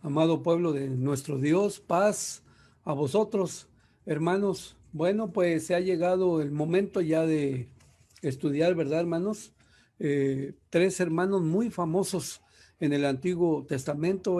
Amado pueblo de nuestro Dios, paz a vosotros, hermanos. Bueno, pues se ha llegado el momento ya de estudiar, ¿verdad, hermanos? Tres hermanos muy famosos en el Antiguo Testamento.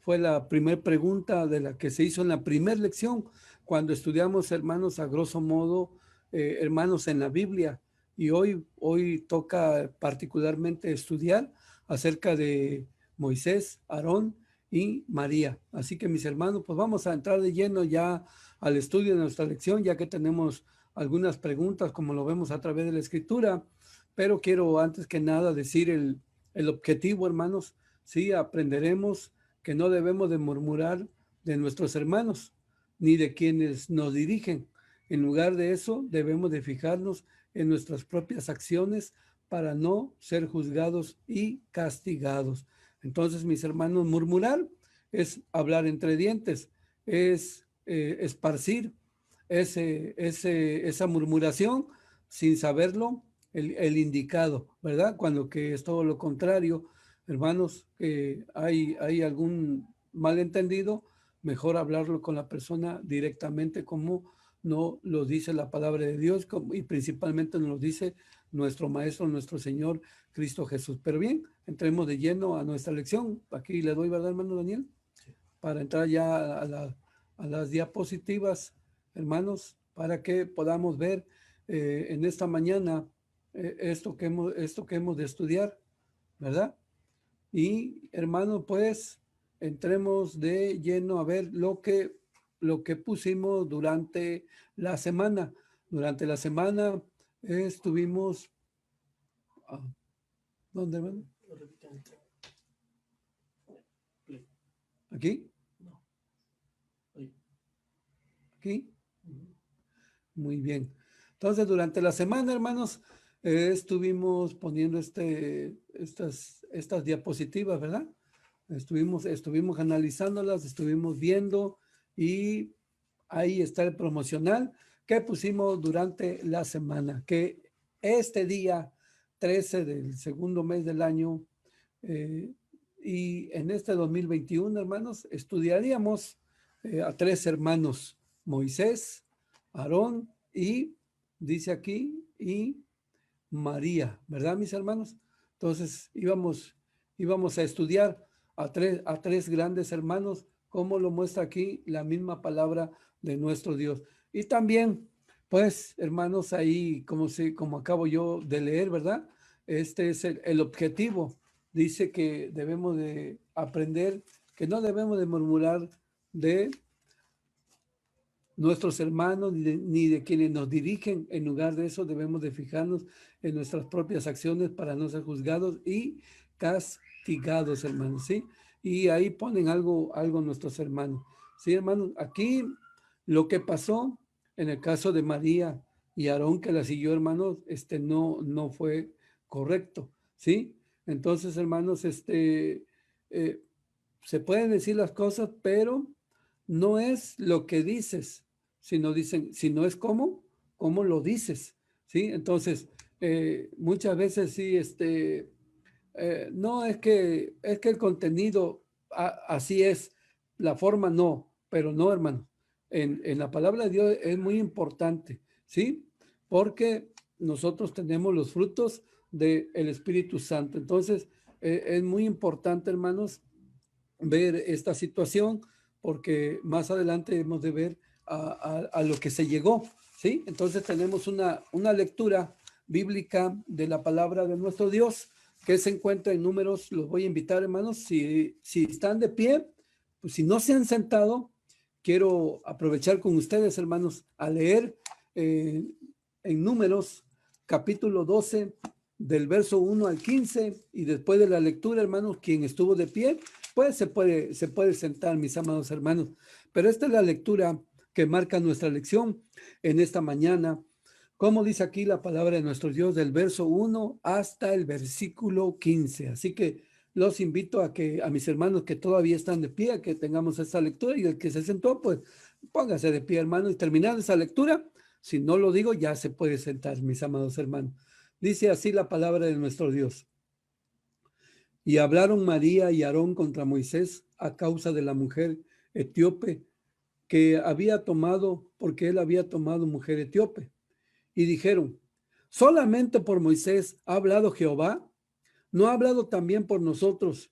Fue la primera pregunta de la que se hizo en la primera lección, cuando estudiamos, hermanos, a grosso modo, hermanos en la Biblia. Y hoy toca particularmente estudiar acerca de Moisés, Aarón y María. Así que mis hermanos, pues vamos a entrar de lleno ya al estudio de nuestra lección, ya que tenemos algunas preguntas, como lo vemos a través de la escritura, pero quiero antes que nada decir el objetivo, hermanos. Sí, aprenderemos que no debemos de murmurar de nuestros hermanos, ni de quienes nos dirigen. En lugar de eso, debemos de fijarnos en nuestras propias acciones para no ser juzgados y castigados. Entonces, mis hermanos, murmurar es hablar entre dientes, es esparcir esa murmuración sin saberlo, el indicado, ¿verdad? Cuando que es todo lo contrario, hermanos, hay algún malentendido, mejor hablarlo con la persona directamente como no lo dice la palabra de Dios y principalmente nos lo dice nuestro Maestro, nuestro Señor Cristo Jesús. Pero bien, entremos de lleno a nuestra lección. Aquí le doy, ¿verdad, hermano Daniel? Sí. Para entrar ya a las diapositivas, hermanos, para que podamos ver en esta mañana esto que hemos de estudiar, ¿verdad? Y, hermanos, pues entremos de lleno a ver lo que pusimos durante la semana. Durante la semana estuvimos... ¿Dónde, hermano? ¿Aquí? ¿Aquí? Muy bien. Entonces, durante la semana, hermanos, estuvimos poniendo estas diapositivas, ¿verdad? Estuvimos analizándolas, estuvimos viendo y ahí está el promocional que pusimos durante la semana, que este día 13 del segundo mes del año y en este 2021, hermanos, estudiaríamos a tres hermanos, Moisés, Aarón y, dice aquí, y María, ¿verdad, mis hermanos? Entonces íbamos a estudiar a tres grandes hermanos, como lo muestra aquí la misma palabra de nuestro Dios. Y también, pues, hermanos, ahí, como acabo yo de leer, ¿verdad? Este es el objetivo. Dice que debemos de aprender, que no debemos de murmurar de nuestros hermanos ni de quienes nos dirigen. En lugar de eso debemos de fijarnos en nuestras propias acciones para no ser juzgados y castigados, hermanos, ¿sí? Y ahí ponen algo nuestros hermanos, ¿sí, hermanos? Aquí lo que pasó en el caso de María y Aarón, que la siguió, hermanos, no fue correcto, ¿sí? Entonces, hermanos, se pueden decir las cosas, pero no es lo que dices, sino es cómo lo dices, ¿sí? Entonces, muchas veces sí, no es que el contenido así es, la forma no, pero no, hermano. En la palabra de Dios es muy importante, ¿sí? Porque nosotros tenemos los frutos del Espíritu Santo. Entonces, es muy importante, hermanos, ver esta situación, porque más adelante hemos de ver a lo que se llegó, ¿sí? Entonces tenemos una lectura bíblica de la palabra de nuestro Dios que se encuentra en Números. Los voy a invitar, hermanos, si están de pie, pues si no se han sentado, quiero aprovechar con ustedes, hermanos, a leer en Números capítulo 12 del verso 1 al 15, y después de la lectura, hermanos, quien estuvo de pie, pues se puede sentar, mis amados hermanos. Pero esta es la lectura que marca nuestra lección en esta mañana. Como dice aquí la palabra de nuestro Dios, del verso 1 hasta el versículo 15. Así que los invito a mis hermanos que todavía están de pie, a que tengamos esta lectura, y el que se sentó, pues póngase de pie, hermano, y terminar esa lectura. Si no lo digo, ya se puede sentar, mis amados hermanos. Dice así la palabra de nuestro Dios. Y hablaron María y Aarón contra Moisés a causa de la mujer etíope que había tomado, porque él había tomado mujer etíope. Y dijeron, ¿solamente por Moisés ha hablado Jehová? ¿No ha hablado también por nosotros?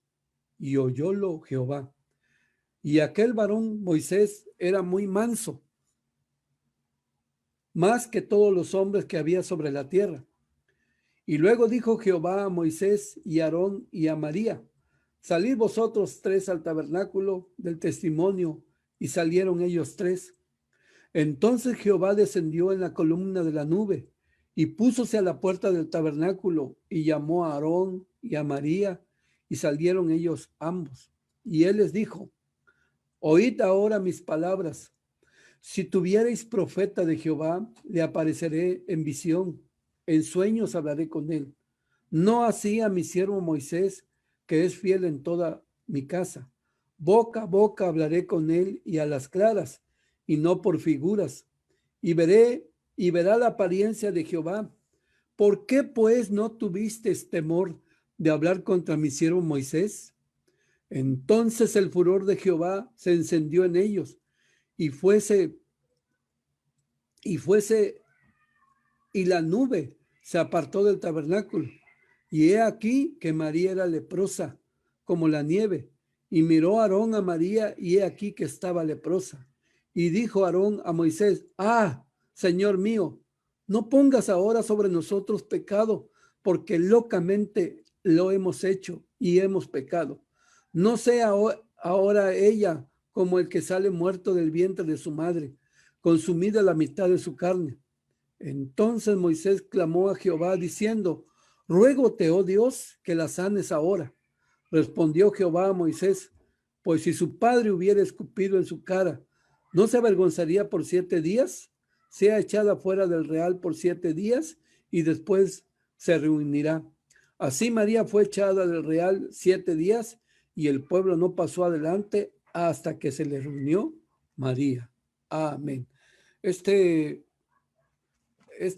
Y oyólo Jehová. Y aquel varón Moisés era muy manso, más que todos los hombres que había sobre la tierra. Y luego dijo Jehová a Moisés y a Aarón y a María, salid vosotros tres al tabernáculo del testimonio. Y salieron ellos tres. Entonces Jehová descendió en la columna de la nube y púsose a la puerta del tabernáculo y llamó a Aarón y a María y salieron ellos ambos. Y él les dijo, oíd ahora mis palabras. Si tuvierais profeta de Jehová, le apareceré en visión, en sueños hablaré con él. No así a mi siervo Moisés, que es fiel en toda mi casa. Boca a boca hablaré con él y a las claras, y no por figuras. Y verá la apariencia de Jehová. ¿Por qué pues no tuvisteis temor de hablar contra mi siervo Moisés? Entonces el furor de Jehová se encendió en ellos, y fuese, y fuese, y la nube se apartó del tabernáculo. Y he aquí que María era leprosa, como la nieve. Y miró Aarón a María, y he aquí que estaba leprosa. Y dijo Aarón a Moisés, Señor mío, no pongas ahora sobre nosotros pecado, porque locamente lo hemos hecho y hemos pecado. No sea ahora ella como el que sale muerto del vientre de su madre, consumida la mitad de su carne. Entonces Moisés clamó a Jehová diciendo, ruégote, oh Dios, que la sanes ahora. Respondió Jehová a Moisés, pues si su padre hubiera escupido en su cara, ¿no se avergonzaría por 7 días? Sea echada fuera del real por 7 días y después se reunirá. Así María fue echada del real 7 días y el pueblo no pasó adelante hasta que se le reunió María. Amén. Esta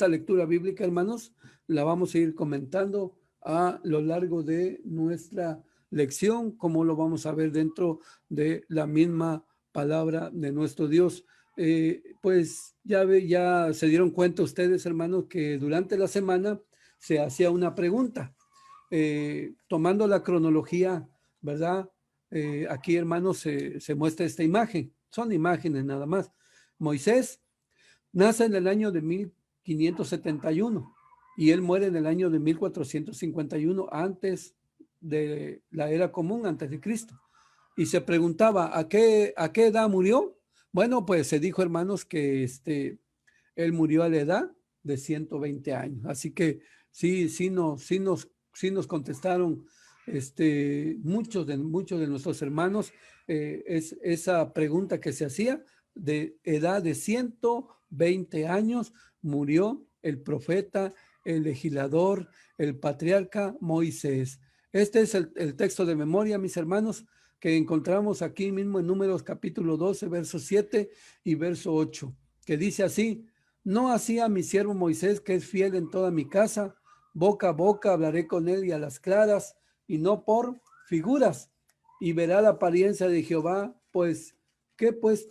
lectura bíblica, hermanos, la vamos a ir comentando a lo largo de nuestra lección, como lo vamos a ver dentro de la misma palabra de nuestro Dios. Pues ya se dieron cuenta ustedes, hermanos, que durante la semana se hacía una pregunta, tomando la cronología, ¿verdad? Aquí, hermanos, se muestra esta imagen, son imágenes nada más. Moisés nace en el año de 1571 y él muere en el año de 1451 antes de la era común, antes de Cristo. Y se preguntaba, ¿a qué edad murió? Bueno, pues se dijo, hermanos, que él murió a la edad de 120 años. Así que sí nos contestaron muchos de nuestros hermanos esa pregunta que se hacía de edad de 120 años murió el profeta, el legislador, el patriarca Moisés. Este es el texto de memoria, mis hermanos, que encontramos aquí mismo en Números capítulo 12, verso 7 y verso 8, que dice así, no así a mi siervo Moisés, que es fiel en toda mi casa, boca a boca hablaré con él y a las claras, y no por figuras, y verá la apariencia de Jehová, pues, ¿qué pues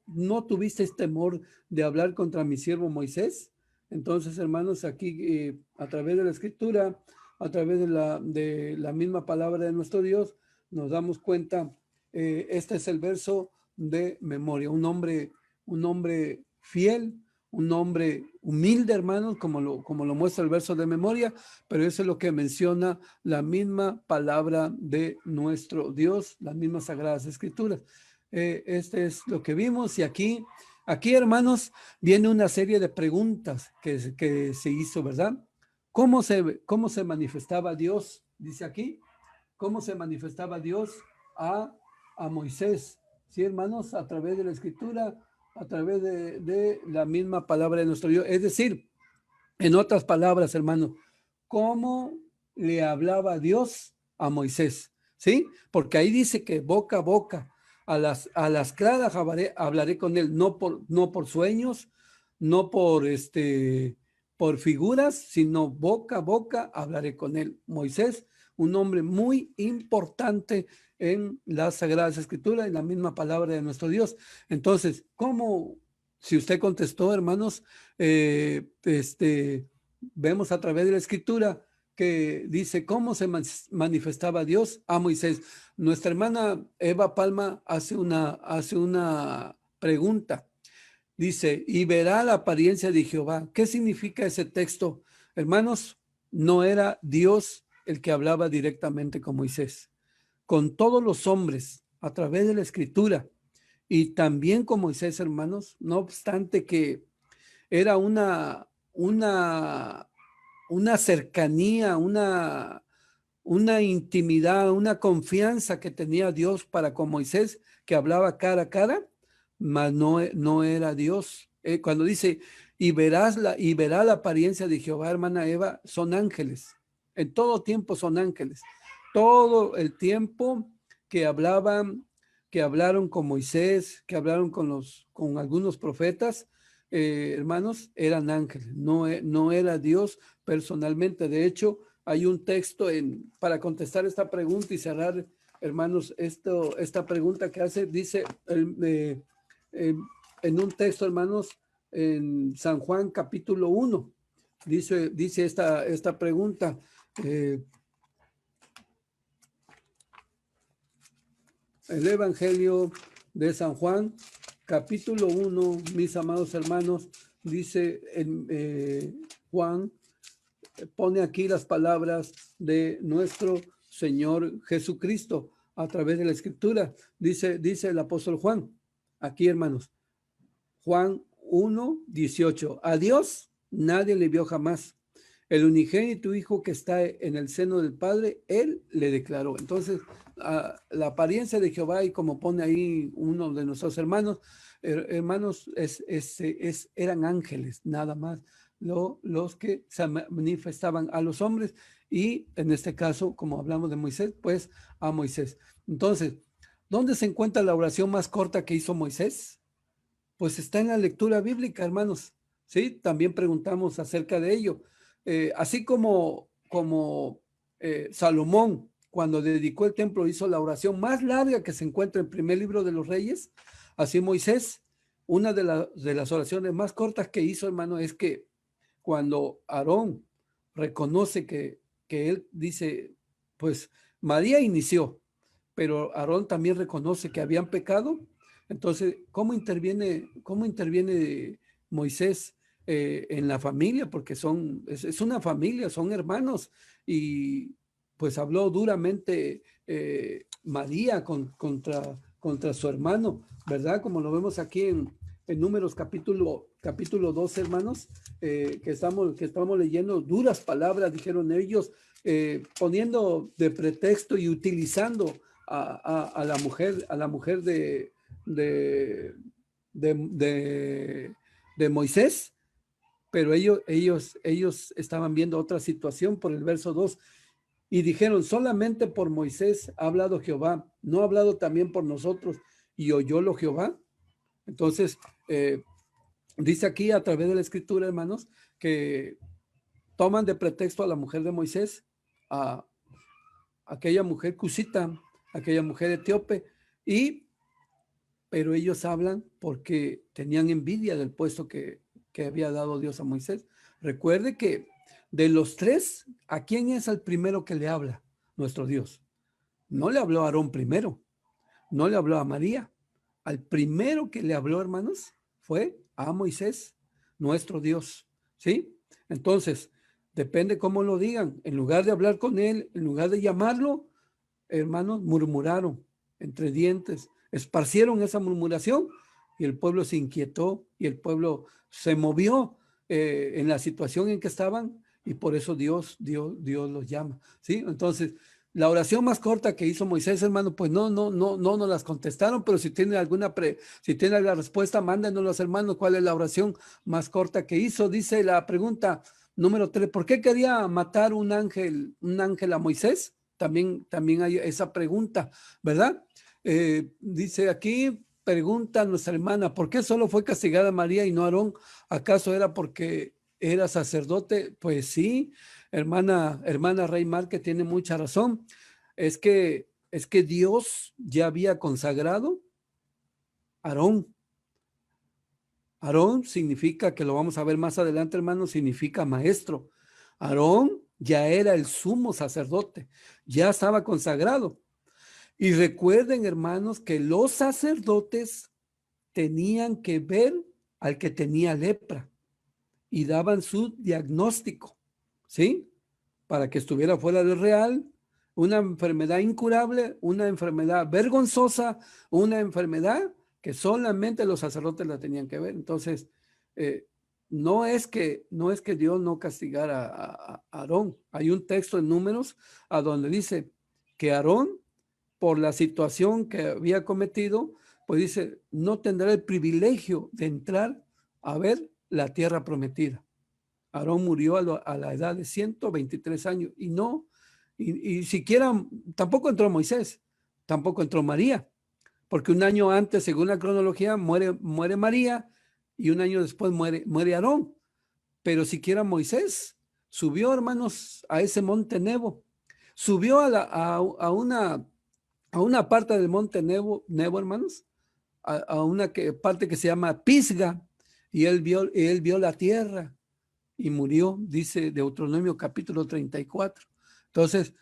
no tuviste temor de hablar contra mi siervo Moisés? Entonces, hermanos, aquí a través de la escritura, a través de la misma palabra de nuestro Dios, nos damos cuenta, este es el verso de memoria, un hombre fiel, un hombre humilde, hermanos, como lo muestra el verso de memoria, pero eso es lo que menciona la misma palabra de nuestro Dios, las mismas sagradas escrituras. Este es lo que vimos y aquí, hermanos, viene una serie de preguntas que se hizo, ¿verdad? ¿Cómo se manifestaba Dios? Dice aquí, ¿cómo se manifestaba Dios a Moisés? Sí, hermanos, a través de la escritura, a través de la misma palabra de nuestro Dios. Es decir, en otras palabras, hermanos, ¿cómo le hablaba Dios a Moisés? ¿Sí? Porque ahí dice que boca a boca, a las claras hablaré con él, no por sueños, no por por figuras, sino boca a boca hablaré con él. Moisés, un hombre muy importante en las Sagradas Escrituras, en la misma palabra de nuestro Dios. Entonces, ¿cómo? Si usted contestó, hermanos, vemos a través de la Escritura que dice cómo se manifestaba Dios a Moisés. Nuestra hermana Eva Palma hace una pregunta. Dice, y verá la apariencia de Jehová. ¿Qué significa ese texto? Hermanos, no era Dios el que hablaba directamente con Moisés. Con todos los hombres, a través de la Escritura, y también con Moisés, hermanos, no obstante que era una cercanía, una intimidad, una confianza que tenía Dios para con Moisés, que hablaba cara a cara, mas no era Dios. Cuando dice, y verá la apariencia de Jehová, hermana Eva, son ángeles. En todo tiempo son ángeles. Todo el tiempo que hablaron con Moisés, que hablaron con algunos profetas, hermanos, eran ángeles, no era Dios personalmente. De hecho, hay un texto para contestar esta pregunta y cerrar, hermanos, esta pregunta que hace, dice en un texto, hermanos, en San Juan capítulo 1, dice esta pregunta. El Evangelio de San Juan, capítulo 1, mis amados hermanos, dice Juan, pone aquí las palabras de nuestro Señor Jesucristo a través de la Escritura. Dice el apóstol Juan, aquí hermanos, Juan 1, 18. A Dios nadie le vio jamás. El unigénito Hijo que está en el seno del Padre, Él le declaró. Entonces, la apariencia de Jehová, y como pone ahí uno de nuestros hermanos, hermanos, eran ángeles, nada más, los que se manifestaban a los hombres, y en este caso, como hablamos de Moisés, pues a Moisés. Entonces, ¿dónde se encuentra la oración más corta que hizo Moisés? Pues está en la lectura bíblica, hermanos. Sí, también preguntamos acerca de ello. Así como Salomón, cuando dedicó el templo, hizo la oración más larga que se encuentra en el primer libro de los Reyes, así Moisés, una de las oraciones más cortas que hizo, hermano, es que cuando Aarón reconoce que él dice, pues María inició, pero Aarón también reconoce que habían pecado. Entonces, cómo interviene Moisés en la familia? Porque es una familia, son hermanos, y pues habló duramente María contra su hermano, ¿verdad? Como lo vemos aquí en Números capítulo 12, hermanos, que estamos leyendo, duras palabras dijeron ellos, poniendo de pretexto y utilizando a la mujer de, de Moisés, pero ellos estaban viendo otra situación por el verso 2 y dijeron, solamente por Moisés ha hablado Jehová, no ha hablado también por nosotros, y oyólo Jehová. Entonces, dice aquí a través de la escritura, hermanos, que toman de pretexto a la mujer de Moisés, a aquella mujer cusita, aquella mujer etíope, pero ellos hablan porque tenían envidia del puesto que había dado Dios a Moisés. Recuerde que de los tres, ¿a quién es el primero que le habla? Nuestro Dios. No le habló a Aarón primero, no le habló a María. Al primero que le habló, hermanos, fue a Moisés, nuestro Dios. ¿Sí? Entonces, depende cómo lo digan. En lugar de hablar con él, en lugar de llamarlo, hermanos, murmuraron entre dientes, esparcieron esa murmuración, y el pueblo se inquietó y el pueblo se movió en la situación en que estaban, y por eso Dios los llama. ¿Sí? Entonces, la oración más corta que hizo Moisés, hermano, pues no nos las contestaron, pero si tienen si tienen la respuesta, mándenos, hermanos, cuál es la oración más corta que hizo. Dice la pregunta número 3, ¿por qué quería matar un ángel a Moisés? También hay esa pregunta, ¿verdad? Dice aquí, pregunta nuestra hermana, ¿por qué solo fue castigada María y no Aarón? ¿Acaso era porque ¿Era sacerdote? Pues sí, hermana Rey Márquez tiene mucha razón. Es que Dios ya había consagrado a Aarón. Aarón significa, que lo vamos a ver más adelante, hermano, significa maestro. Aarón ya era el sumo sacerdote, ya estaba consagrado. Y recuerden, hermanos, que los sacerdotes tenían que ver al que tenía lepra y daban su diagnóstico, ¿sí? Para que estuviera fuera del real, una enfermedad incurable, una enfermedad vergonzosa, una enfermedad que solamente los sacerdotes la tenían que ver. Entonces, eh, no es que Dios no castigara a Aarón. Hay un texto en Números a donde dice que Aarón, por la situación que había cometido, pues dice, no tendrá el privilegio de entrar a ver la tierra prometida. Aarón murió a la edad de 123 años y no, y siquiera, tampoco entró Moisés, tampoco entró María, porque un año antes, según la cronología, muere María y un año después muere Aarón, pero siquiera Moisés subió, hermanos, a ese monte Nebo, subió a una parte del monte Nebo, hermanos, a una parte que se llama Pisga, y él vio la tierra y murió, dice Deuteronomio capítulo 34. Entonces,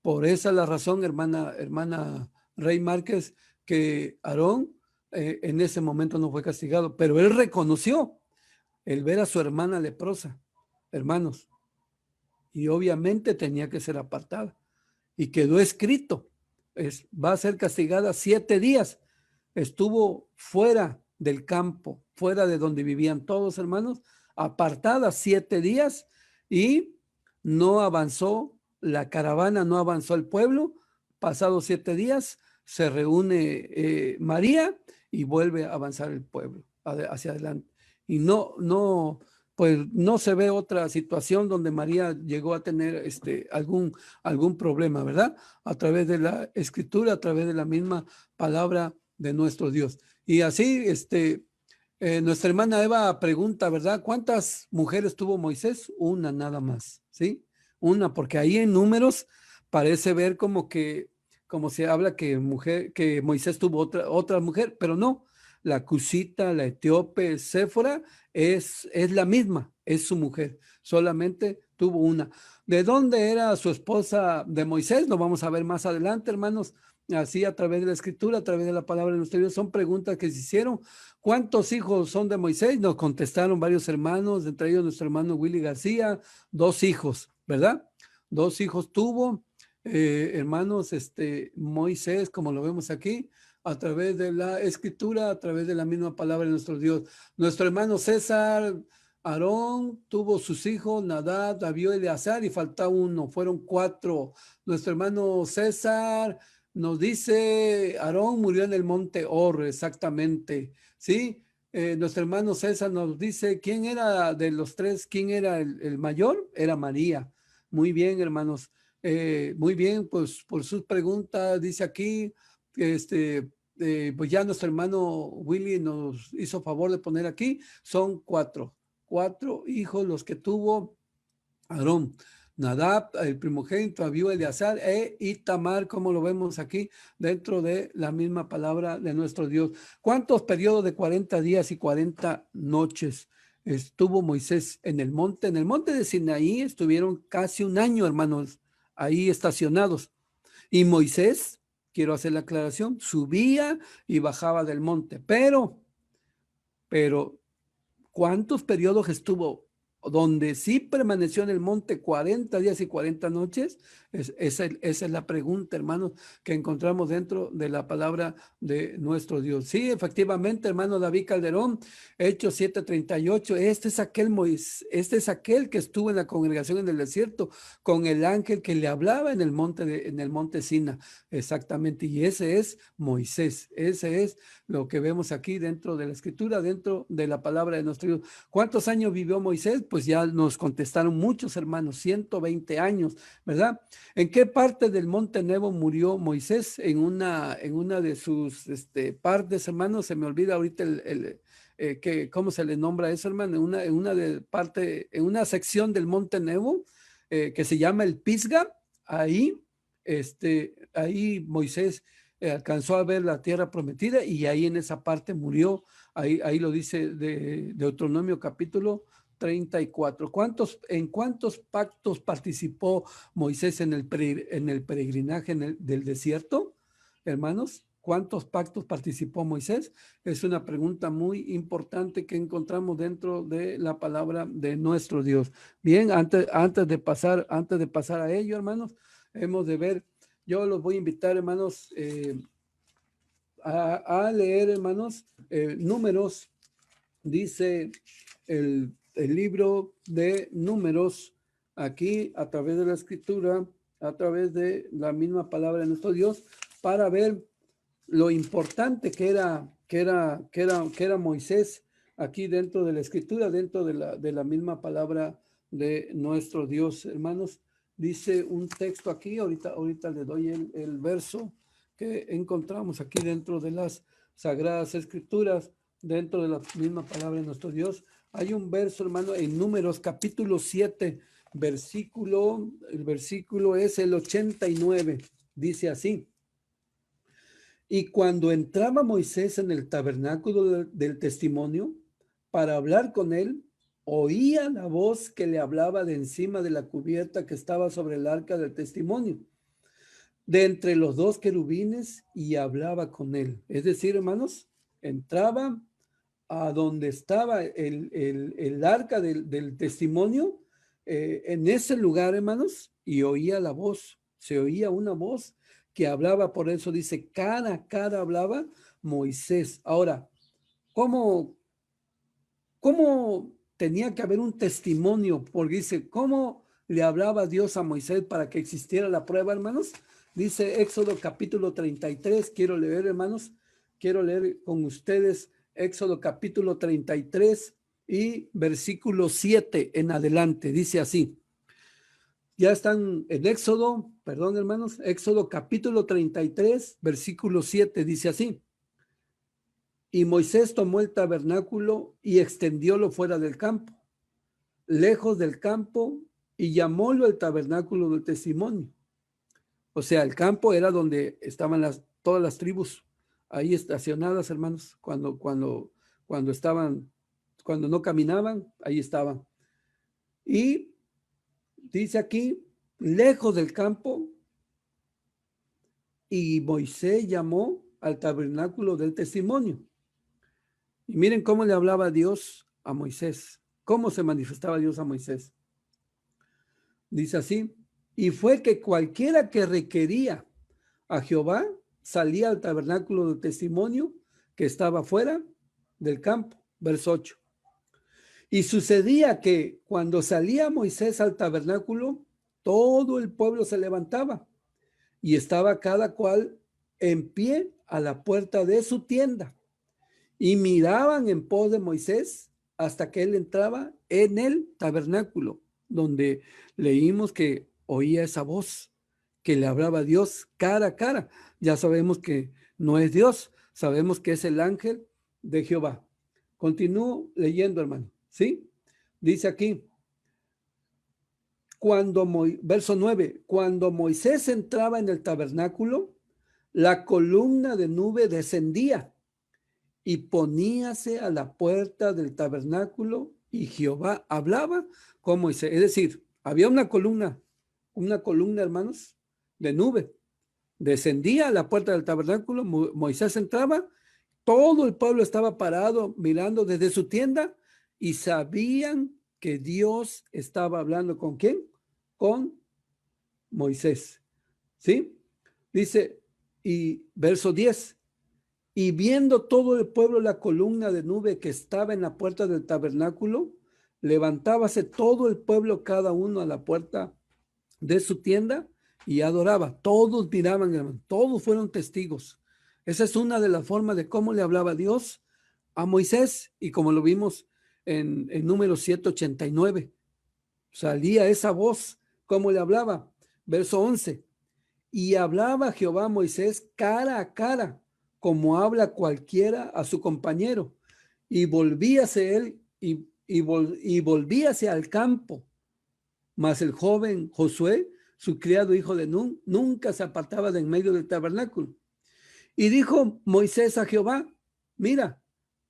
por esa es la razón, hermana Rey Márquez, que Aarón en ese momento no fue castigado, pero él reconoció el ver a su hermana leprosa, hermanos, y obviamente tenía que ser apartada. Y quedó escrito, va a ser castigada 7 días. Estuvo fuera del campo, fuera de donde vivían todos, hermanos, apartada 7 días y no avanzó la caravana, no avanzó el pueblo. Pasados 7 días se reúne María y vuelve a avanzar el pueblo hacia adelante. Y pues no se ve otra situación donde María llegó a tener algún problema, ¿verdad? A través de la escritura, a través de la misma palabra de nuestro Dios. Y así, nuestra hermana Eva pregunta, ¿verdad? ¿Cuántas mujeres tuvo Moisés? Una nada más, ¿sí? Una, porque ahí en Números parece ver como se habla que Moisés tuvo otra mujer, pero no, la cusita, la etíope, Séfora, es la misma, es su mujer, solamente tuvo una. ¿De dónde era su esposa de Moisés? Lo vamos a ver más adelante, hermanos. Así a través de la escritura, a través de la palabra de nuestro Dios, son preguntas que se hicieron. ¿Cuántos hijos son de Moisés? Nos contestaron varios hermanos, entre ellos nuestro hermano Willy García, 2 hijos, ¿verdad? 2 hijos tuvo, hermanos, Moisés, como lo vemos aquí, a través de la escritura, a través de la misma palabra de nuestro Dios. Nuestro hermano César, Aarón tuvo sus hijos, Nadab, Abiú y Eleazar, y falta uno, fueron 4. Nuestro hermano César nos dice, Aarón murió en el monte Or, exactamente, ¿sí? Nuestro hermano César nos dice, ¿quién era de los 3? ¿Quién era el mayor? Era María. Muy bien, hermanos. Muy bien, pues por sus preguntas, dice aquí, pues ya nuestro hermano Willy nos hizo favor de poner aquí, son 4 hijos los que tuvo Aarón. Nadab, el primogénito, Abiú, Eleazar e Itamar, como lo vemos aquí dentro de la misma palabra de nuestro Dios. ¿Cuántos periodos de 40 días y 40 noches estuvo Moisés en el monte? En el monte de Sinaí estuvieron casi un año, hermanos, ahí estacionados. Y Moisés, quiero hacer la aclaración, subía y bajaba del monte, pero ¿cuántos periodos estuvo donde sí permaneció en el monte 40 días y 40 noches? Esa es la pregunta, hermanos, que encontramos dentro de la palabra de nuestro Dios. Sí, efectivamente, hermano David Calderón, Hechos 7:38, este es aquel que estuvo en la congregación en el desierto con el ángel que le hablaba en el monte Sina. Exactamente, y ese es Moisés, ese es lo que vemos aquí dentro de la escritura, dentro de la palabra de nuestro Dios. ¿Cuántos años vivió Moisés? Pues ya nos contestaron muchos hermanos, 120 años, ¿verdad? ¿En qué parte del monte Nebo murió Moisés? En una de sus partes, hermanos, se me olvida ahorita ¿cómo se le nombra eso, hermano? En una sección del Monte Nebo, que se llama el Pisga. Ahí, ahí Moisés alcanzó a ver la tierra prometida y ahí en esa parte murió. Ahí lo dice de Deuteronomio capítulo 34. ¿En cuántos pactos participó Moisés en el peregrinaje del desierto, hermanos? ¿Cuántos pactos participó Moisés? Es una pregunta muy importante que encontramos dentro de la palabra de nuestro Dios. Bien, antes de pasar a ello, hermanos, hemos de ver, yo los voy a invitar, hermanos, a leer, hermanos, Números. Dice el libro de Números, aquí a través de la escritura, a través de la misma palabra de nuestro Dios, para ver lo importante que era Moisés aquí dentro de la escritura, dentro de la misma palabra de nuestro Dios, hermanos. Dice un texto aquí, ahorita le doy el verso que encontramos aquí dentro de las Sagradas Escrituras, dentro de la misma palabra de nuestro Dios. Hay un verso, hermano, en Números capítulo 7, el versículo es el 89, dice así: y cuando entraba Moisés en el tabernáculo del testimonio para hablar con él, oía la voz que le hablaba de encima de la cubierta que estaba sobre el arca del testimonio, de entre los dos querubines, y hablaba con él. Es decir, hermanos, entraba a donde estaba el arca del testimonio, en ese lugar, hermanos, y oía la voz, se oía una voz que hablaba. Por eso dice, cara a cara hablaba Moisés. Ahora, ¿cómo tenía que haber un testimonio? Porque dice, ¿cómo le hablaba Dios a Moisés para que existiera la prueba, hermanos? Dice Éxodo capítulo 33, quiero leer, hermanos, quiero leer con ustedes Éxodo capítulo 33 y versículo 7 en adelante. Dice así, ya están en Éxodo, perdón, hermanos, Éxodo capítulo 33, versículo 7, dice así: y Moisés tomó el tabernáculo y extendiólo fuera del campo, lejos del campo, y llamólo el tabernáculo del testimonio. O sea, el campo era donde estaban todas las tribus ahí estacionadas, hermanos, cuando no caminaban, ahí estaban. Y dice aquí, lejos del campo, y Moisés llamó al tabernáculo del testimonio. Y miren cómo le hablaba Dios a Moisés, cómo se manifestaba Dios a Moisés. Dice así: y fue que cualquiera que requería a Jehová salía al tabernáculo del testimonio que estaba fuera del campo. Verso 8. Y sucedía que cuando salía Moisés al tabernáculo, todo el pueblo se levantaba y estaba cada cual en pie a la puerta de su tienda, y miraban en pos de Moisés hasta que él entraba en el tabernáculo, donde leímos que oía esa voz que le hablaba a Dios cara a cara. Ya sabemos que no es Dios, sabemos que es el ángel de Jehová. Continúo leyendo, hermano, ¿sí? Dice aquí, verso 9, cuando Moisés entraba en el tabernáculo, la columna de nube descendía y poníase a la puerta del tabernáculo, y Jehová hablaba con Moisés. Es decir, había una columna, hermanos, de nube. Descendía a la puerta del tabernáculo, Moisés entraba, todo el pueblo estaba parado mirando desde su tienda y sabían que Dios estaba hablando ¿con quién? Con Moisés. ¿Sí? Dice, y verso 10, y viendo todo el pueblo la columna de nube que estaba en la puerta del tabernáculo, levantábase todo el pueblo, cada uno a la puerta de su tienda, y adoraba. Todos miraban, hermano, todos fueron testigos. Esa es una de las formas de cómo le hablaba Dios a Moisés, y como lo vimos en Números 7:89, salía esa voz, cómo le hablaba. Verso 11, y hablaba Jehová a Moisés cara a cara, como habla cualquiera a su compañero, y volvíase él y volvíase al campo. Mas el joven Josué, su criado hijo de Nun, nunca se apartaba de en medio del tabernáculo. Y dijo Moisés a Jehová, mira,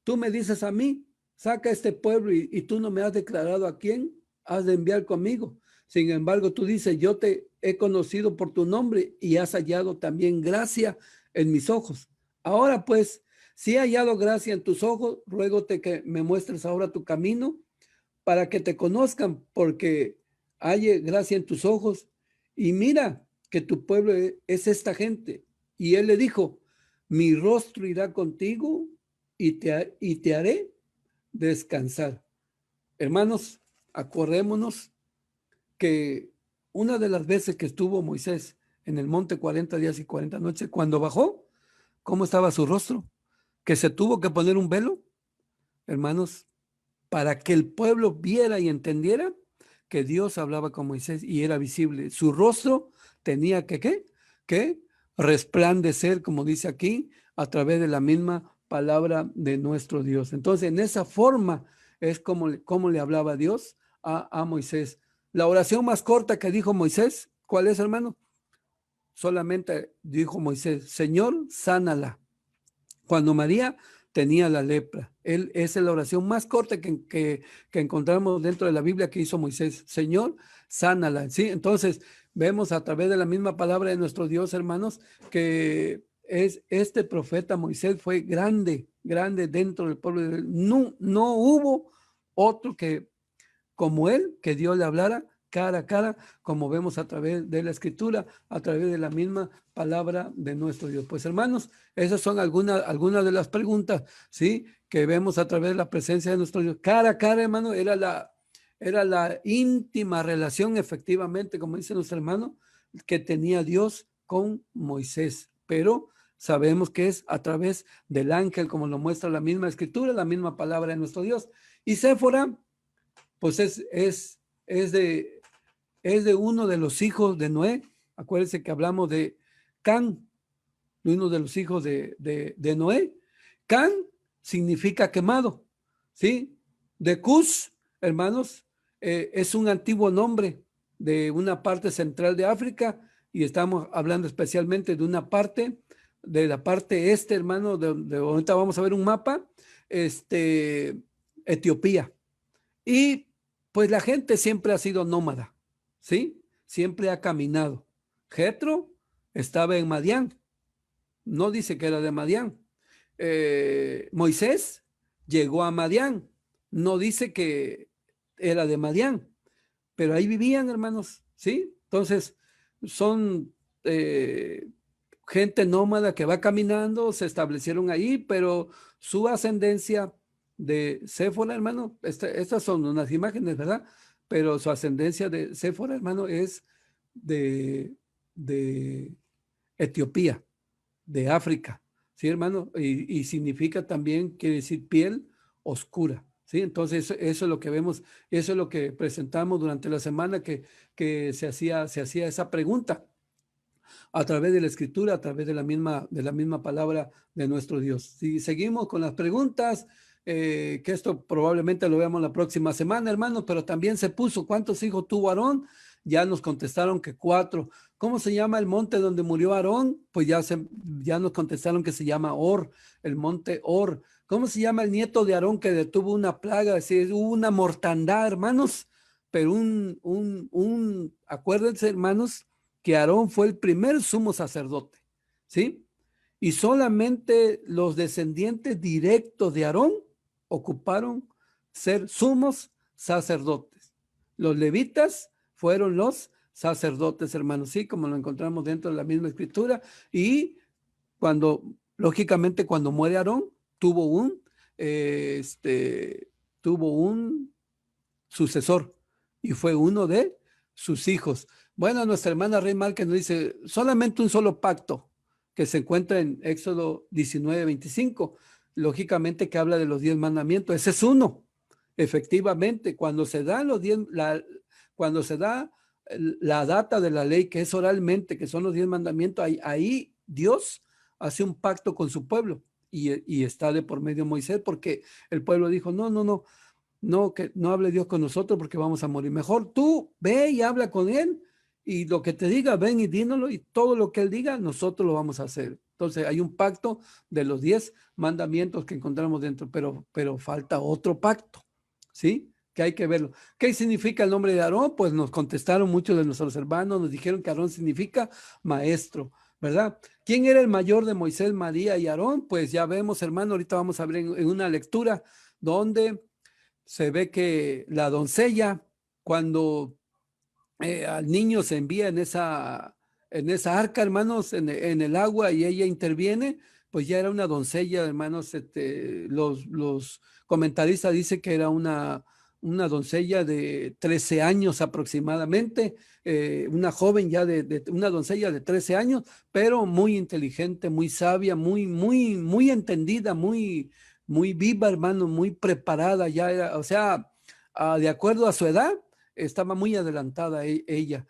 tú me dices a mí, saca este pueblo y tú no me has declarado a quién has de enviar conmigo. Sin embargo, tú dices, yo te he conocido por tu nombre y has hallado también gracia en mis ojos. Ahora pues, si he hallado gracia en tus ojos, ruégote que me muestres ahora tu camino para que te conozcan, porque halle gracia en tus ojos. Y mira que tu pueblo es esta gente. Y él le dijo, mi rostro irá contigo y te haré descansar. Hermanos, acordémonos que una de las veces que estuvo Moisés en el monte 40 días y 40 noches, cuando bajó, ¿cómo estaba su rostro? Que se tuvo que poner un velo, hermanos, para que el pueblo viera y entendiera que Dios hablaba con Moisés y era visible. Su rostro tenía que, ¿qué? Que resplandecer, como dice aquí, a través de la misma palabra de nuestro Dios. Entonces, en esa forma es como le hablaba Dios a Moisés. La oración más corta que dijo Moisés, ¿cuál es, hermano? Solamente dijo Moisés, Señor, sánala. Cuando María tenía la lepra. Esa es la oración más corta que encontramos dentro de la Biblia que hizo Moisés. Señor, sánala. ¿Sí? Entonces, vemos a través de la misma palabra de nuestro Dios, hermanos, que este profeta Moisés fue grande, grande dentro del pueblo de Israel. No, no hubo otro que como él, que Dios le hablara cara a cara, como vemos a través de la escritura, a través de la misma palabra de nuestro Dios. Pues hermanos, esas son algunas de las preguntas, ¿sí? Que vemos a través de la presencia de nuestro Dios. Cara a cara, hermano, era la íntima relación, efectivamente, como dice nuestro hermano, que tenía Dios con Moisés. Pero sabemos que es a través del ángel, como lo muestra la misma escritura, la misma palabra de nuestro Dios. Y Séfora, pues es de uno de los hijos de Noé. Acuérdense que hablamos de Can, uno de los hijos de Noé. Can significa quemado, ¿sí? De Cus, hermanos, es un antiguo nombre de una parte central de África y estamos hablando especialmente de una parte, de la parte este, hermano, de ahorita vamos a ver un mapa, Etiopía. Y pues la gente siempre ha sido nómada, ¿sí? Siempre ha caminado. Jetro estaba en Madián, no dice que era de Madián. Moisés llegó a Madián, no dice que era de Madián, pero ahí vivían, hermanos, ¿sí? Entonces, son gente nómada que va caminando, se establecieron ahí, pero su ascendencia de Séfora, hermano, estas son unas imágenes, ¿verdad? Pero su ascendencia de Séfora, hermano, es de, de Etiopía, de África, ¿sí, hermano? Y significa también, quiere decir piel oscura, ¿sí? Entonces, eso es lo que vemos, eso es lo que presentamos durante la semana que se hacía esa pregunta a través de la escritura, a través de la misma palabra de nuestro Dios. Si seguimos con las preguntas, que esto probablemente lo veamos la próxima semana, hermano, pero también se puso, ¿cuántos hijos tuvo Aarón? Ya nos contestaron que 4. ¿Cómo se llama el monte donde murió Aarón? Pues ya nos contestaron que se llama Or, el monte Or. ¿Cómo se llama el nieto de Aarón que detuvo una plaga? Es decir, hubo una mortandad, hermanos, pero acuérdense, hermanos, que Aarón fue el primer sumo sacerdote, ¿sí? Y solamente los descendientes directos de Aarón ocuparon ser sumos sacerdotes. Los levitas fueron los sacerdotes, hermanos, sí, como lo encontramos dentro de la misma escritura. Y lógicamente, cuando muere Aarón, tuvo un sucesor y fue uno de sus hijos. Bueno, nuestra hermana Rey Márquez nos dice, solamente un solo pacto que se encuentra en Éxodo 19:25, lógicamente que habla de los 10 mandamientos, ese es uno. Efectivamente, cuando se da cuando se da la data de la ley, que es oralmente, que son los 10 mandamientos, ahí Dios hace un pacto con su pueblo y está de por medio Moisés, porque el pueblo dijo, no, que no hable Dios con nosotros porque vamos a morir. Mejor tú ve y habla con él y lo que te diga, ven y dínoslo y todo lo que él diga, nosotros lo vamos a hacer. Entonces hay un pacto de los 10 mandamientos que encontramos dentro, pero falta otro pacto, ¿sí? Que hay que verlo. ¿Qué significa el nombre de Aarón? Pues nos contestaron muchos de nuestros hermanos, nos dijeron que Aarón significa maestro, ¿verdad? ¿Quién era el mayor de Moisés, María y Aarón? Pues ya vemos, hermano, ahorita vamos a ver en una lectura donde se ve que la doncella, cuando al niño se envía en esa arca, hermanos, en el agua y ella interviene, pues ya era una doncella, hermanos. Los comentaristas dicen que era una doncella de 13 años aproximadamente, una joven ya una doncella de 13 años, pero muy inteligente, muy sabia, muy entendida, muy viva, hermano, muy preparada, ya era, o sea, de acuerdo a su edad estaba muy adelantada ella,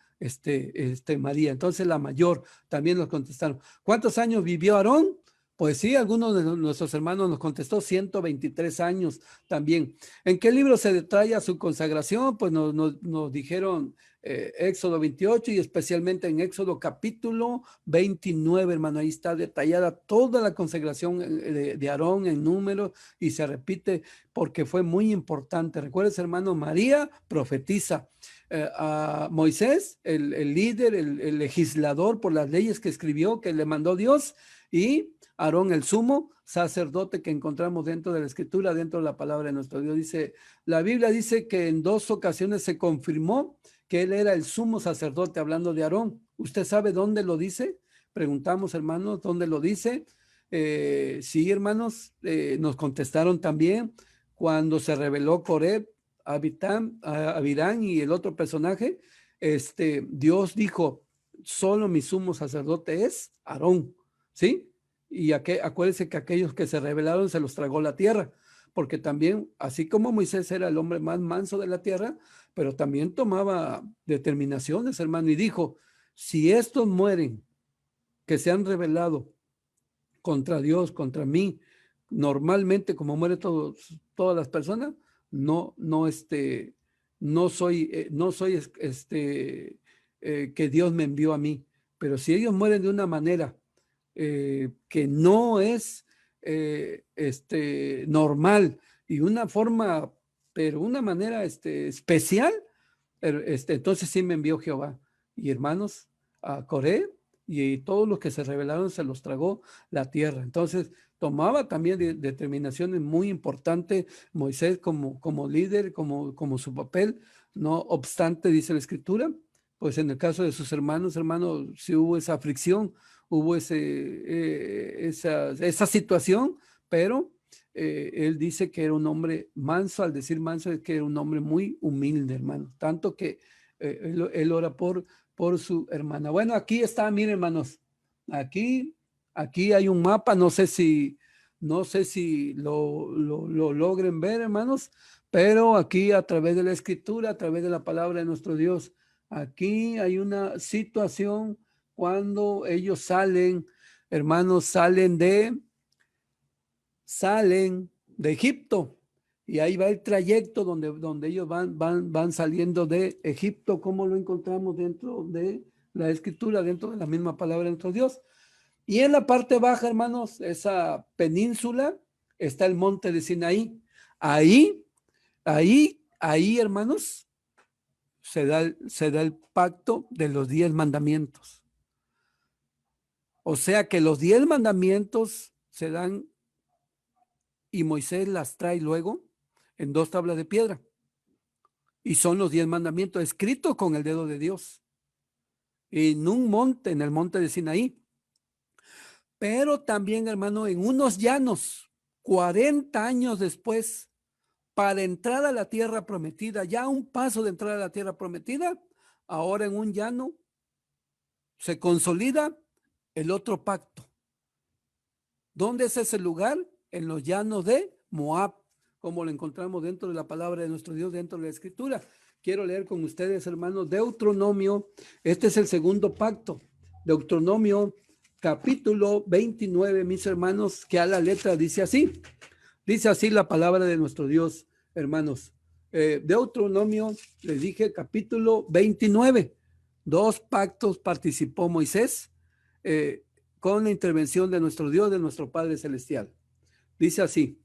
María. Entonces la mayor también nos contestaron. ¿Cuántos años vivió Aarón? Pues sí, algunos de nuestros hermanos nos contestó 123 años también. ¿En qué libro se detalla su consagración? Pues nos dijeron Éxodo 28 y especialmente en Éxodo capítulo 29, hermano. Ahí está detallada toda la consagración de Aarón en números y se repite porque fue muy importante. Recuerdes, hermano, María profetiza. A Moisés, el líder, el legislador por las leyes que escribió, que le mandó Dios, y Aarón, el sumo sacerdote que encontramos dentro de la escritura, dentro de la palabra de nuestro Dios. Dice, la Biblia dice que en 2 ocasiones se confirmó que él era el sumo sacerdote, hablando de Aarón. ¿Usted sabe dónde lo dice? Preguntamos, hermanos, ¿dónde lo dice? Sí, hermanos, nos contestaron también cuando se reveló Coreb, Abirán y el otro personaje. Dios dijo, solo mi sumo sacerdote es Aarón, ¿sí? Y acuérdense que aquellos que se rebelaron se los tragó la tierra, porque también, así como Moisés era el hombre más manso de la tierra, pero también tomaba determinaciones, hermano, y dijo, si estos mueren, que se han rebelado contra Dios, contra mí, normalmente como mueren todas las personas, no soy que Dios me envió a mí, pero si ellos mueren de una manera que no es normal y una forma, pero una manera especial, entonces sí me envió Jehová. Y hermanos, a Coré y todos los que se rebelaron se los tragó la tierra. Entonces tomaba también determinaciones muy importantes Moisés como líder, como su papel. No obstante, dice la escritura, pues en el caso de sus hermanos, sí hubo esa aflicción, hubo esa situación, pero él dice que era un hombre manso. Al decir manso es que era un hombre muy humilde, hermano, tanto que él ora por su hermana. Bueno, aquí está, miren, hermanos, aquí hay un mapa, no sé si lo logren ver, hermanos, pero aquí a través de la escritura, a través de la palabra de nuestro Dios, aquí hay una situación cuando ellos salen, hermanos, salen de Egipto, y ahí va el trayecto donde ellos van saliendo de Egipto, como lo encontramos dentro de la escritura, dentro de la misma palabra de nuestro Dios. Y en la parte baja, hermanos, esa península, está el monte de Sinaí. Ahí, ahí, hermanos, se da el pacto de los 10 mandamientos. O sea que los 10 mandamientos se dan y Moisés las trae luego en 2 tablas de piedra. Y son los 10 mandamientos escritos con el dedo de Dios en un monte, en el monte de Sinaí. Pero también, hermano, en unos llanos, 40 años después, para entrar a la tierra prometida, ya un paso de entrar a la tierra prometida, ahora en un llano se consolida el otro pacto. ¿Dónde es ese lugar? En los llanos de Moab, como lo encontramos dentro de la palabra de nuestro Dios, dentro de la escritura. Quiero leer con ustedes, hermanos, Deuteronomio. Este es el segundo pacto. Deuteronomio capítulo 29, mis hermanos, que a la letra dice así. Dice así la palabra de nuestro Dios, hermanos. Deuteronomio, les dije, capítulo 29. 2 pactos participó Moisés con la intervención de nuestro Dios, de nuestro Padre Celestial. Dice así.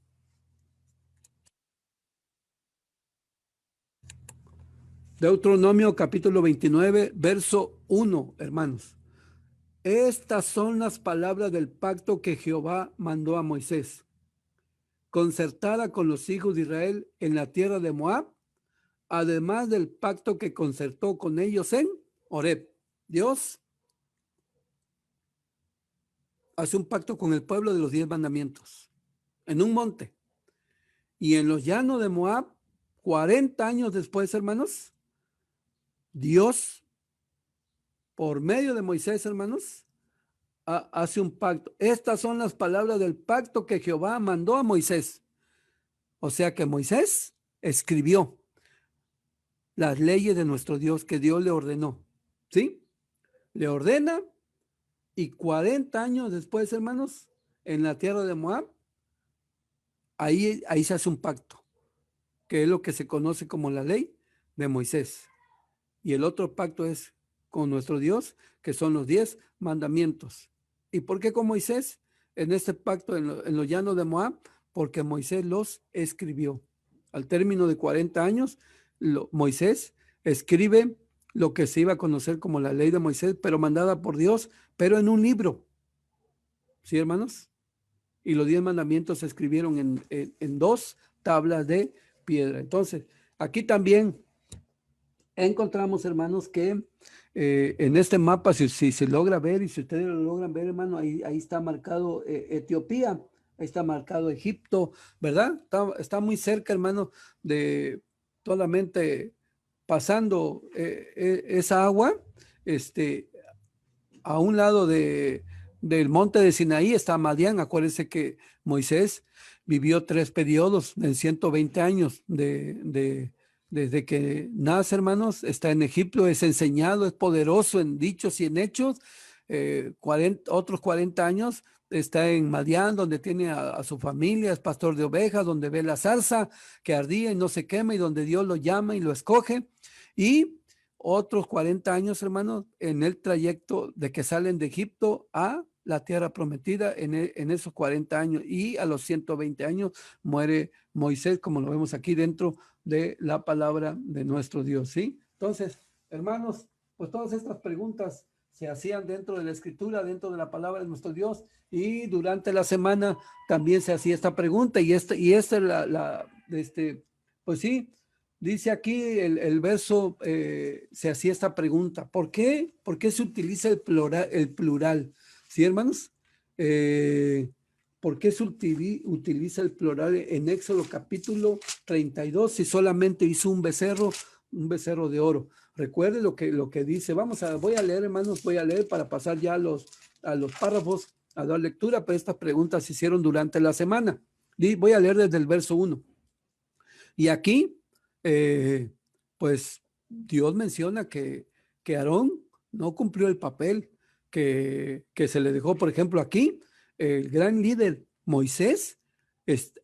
Deuteronomio capítulo 29, verso 1, hermanos. Estas son las palabras del pacto que Jehová mandó a Moisés. Concertada con los hijos de Israel en la tierra de Moab, además del pacto que concertó con ellos en Horeb. Dios hace un pacto con el pueblo de los 10 mandamientos en un monte. Y en los llanos de Moab, 40 años después, hermanos, Dios, por medio de Moisés, hermanos, hace un pacto. Estas son las palabras del pacto que Jehová mandó a Moisés. O sea que Moisés escribió las leyes de nuestro Dios que Dios le ordenó. ¿Sí? Le ordena y 40 años después, hermanos, en la tierra de Moab, ahí se hace un pacto, que es lo que se conoce como la ley de Moisés. Y el otro pacto es con nuestro Dios, que son los 10 mandamientos. ¿Y por qué con Moisés? En este pacto en los llanos de Moab, porque Moisés los escribió. Al término de 40 años, Moisés escribe lo que se iba a conocer como la ley de Moisés, pero mandada por Dios, pero en un libro. ¿Sí, hermanos? Y los 10 mandamientos se escribieron en 2 tablas de piedra. Entonces, aquí también encontramos, hermanos, que en este mapa, si se logra ver y si ustedes lo logran ver, hermano, ahí está marcado Etiopía, ahí está marcado Egipto, ¿verdad? Está muy cerca, hermano, de solamente pasando esa agua, a un lado del monte de Sinaí está Madián. Acuérdense que Moisés vivió 3 periodos en 120 años desde que nace, hermanos, está en Egipto, es enseñado, es poderoso en dichos y en hechos. 40 años está en Madián, donde tiene a su familia, es pastor de ovejas, donde ve la zarza que ardía y no se quema y donde Dios lo llama y lo escoge. Y otros 40 años, hermanos, en el trayecto de que salen de Egipto a la tierra prometida en esos 40 años, y a los 120 años muere Moisés, como lo vemos aquí dentro de la palabra de nuestro Dios, ¿sí? Entonces, hermanos, pues todas estas preguntas se hacían dentro de la escritura, dentro de la palabra de nuestro Dios, y durante la semana también se hacía esta pregunta, y esta es pues sí. Dice aquí el verso, se hacía esta pregunta, ¿por qué? ¿Por qué se utiliza el plural? ¿Sí, hermanos? ¿Por qué se utiliza el plural en Éxodo capítulo 32 si solamente hizo un becerro de oro? Recuerde lo que dice. Voy a leer, hermanos, voy a leer para pasar ya a los párrafos, a dar lectura, pero estas preguntas se hicieron durante la semana. Voy a leer desde el verso 1. Y aquí pues Dios menciona que Aarón no cumplió el papel que se le dejó. Por ejemplo, aquí el gran líder Moisés,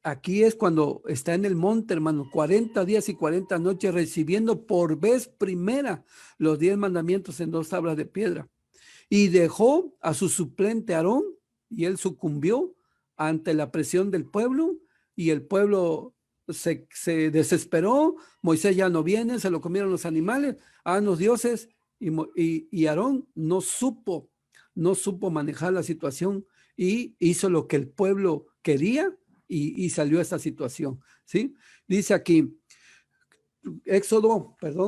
aquí es cuando está en el monte, hermano, 40 días y 40 noches recibiendo por vez primera los 10 mandamientos en 2 tablas de piedra. Y dejó a su suplente Aarón, y él sucumbió ante la presión del pueblo, y el pueblo se desesperó. Moisés ya no viene, se lo comieron los animales, los dioses, y Aarón no supo manejar la situación y hizo lo que el pueblo quería, y salió esta situación, ¿sí? Dice aquí,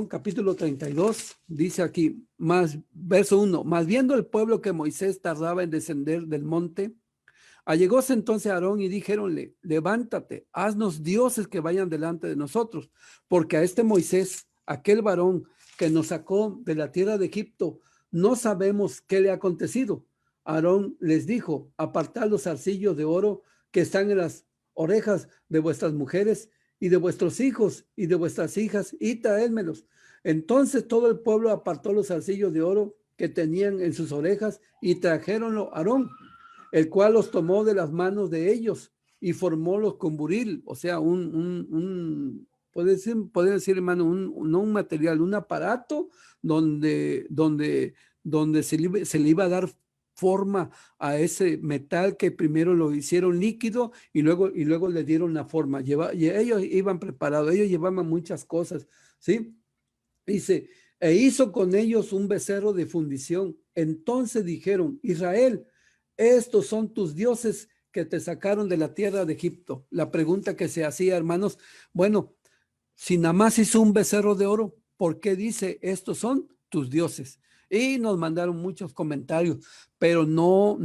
capítulo 32, dice aquí, verso 1, más viendo el pueblo que Moisés tardaba en descender del monte, allegóse entonces a Aarón y dijéronle, levántate, haznos dioses que vayan delante de nosotros, porque a este Moisés, aquel varón que nos sacó de la tierra de Egipto, no sabemos qué le ha acontecido. Aarón les dijo, apartad los zarcillos de oro que están en las orejas de vuestras mujeres y de vuestros hijos y de vuestras hijas, y traédmelos. Entonces todo el pueblo apartó los zarcillos de oro que tenían en sus orejas y trajeronlo a Aarón, el cual los tomó de las manos de ellos y formólos con buril, o sea, puede decir, hermano, no un material, un aparato donde se le iba a dar forma a ese metal que primero lo hicieron líquido y luego le dieron la forma. Y ellos iban preparados, ellos llevaban muchas cosas, ¿sí? Dice, e hizo con ellos un becerro de fundición. Entonces dijeron, Israel, estos son tus dioses que te sacaron de la tierra de Egipto. La pregunta que se hacía, hermanos, bueno, si nada más hizo un becerro de oro, ¿por qué dice estos son tus dioses? Y nos mandaron muchos comentarios, pero no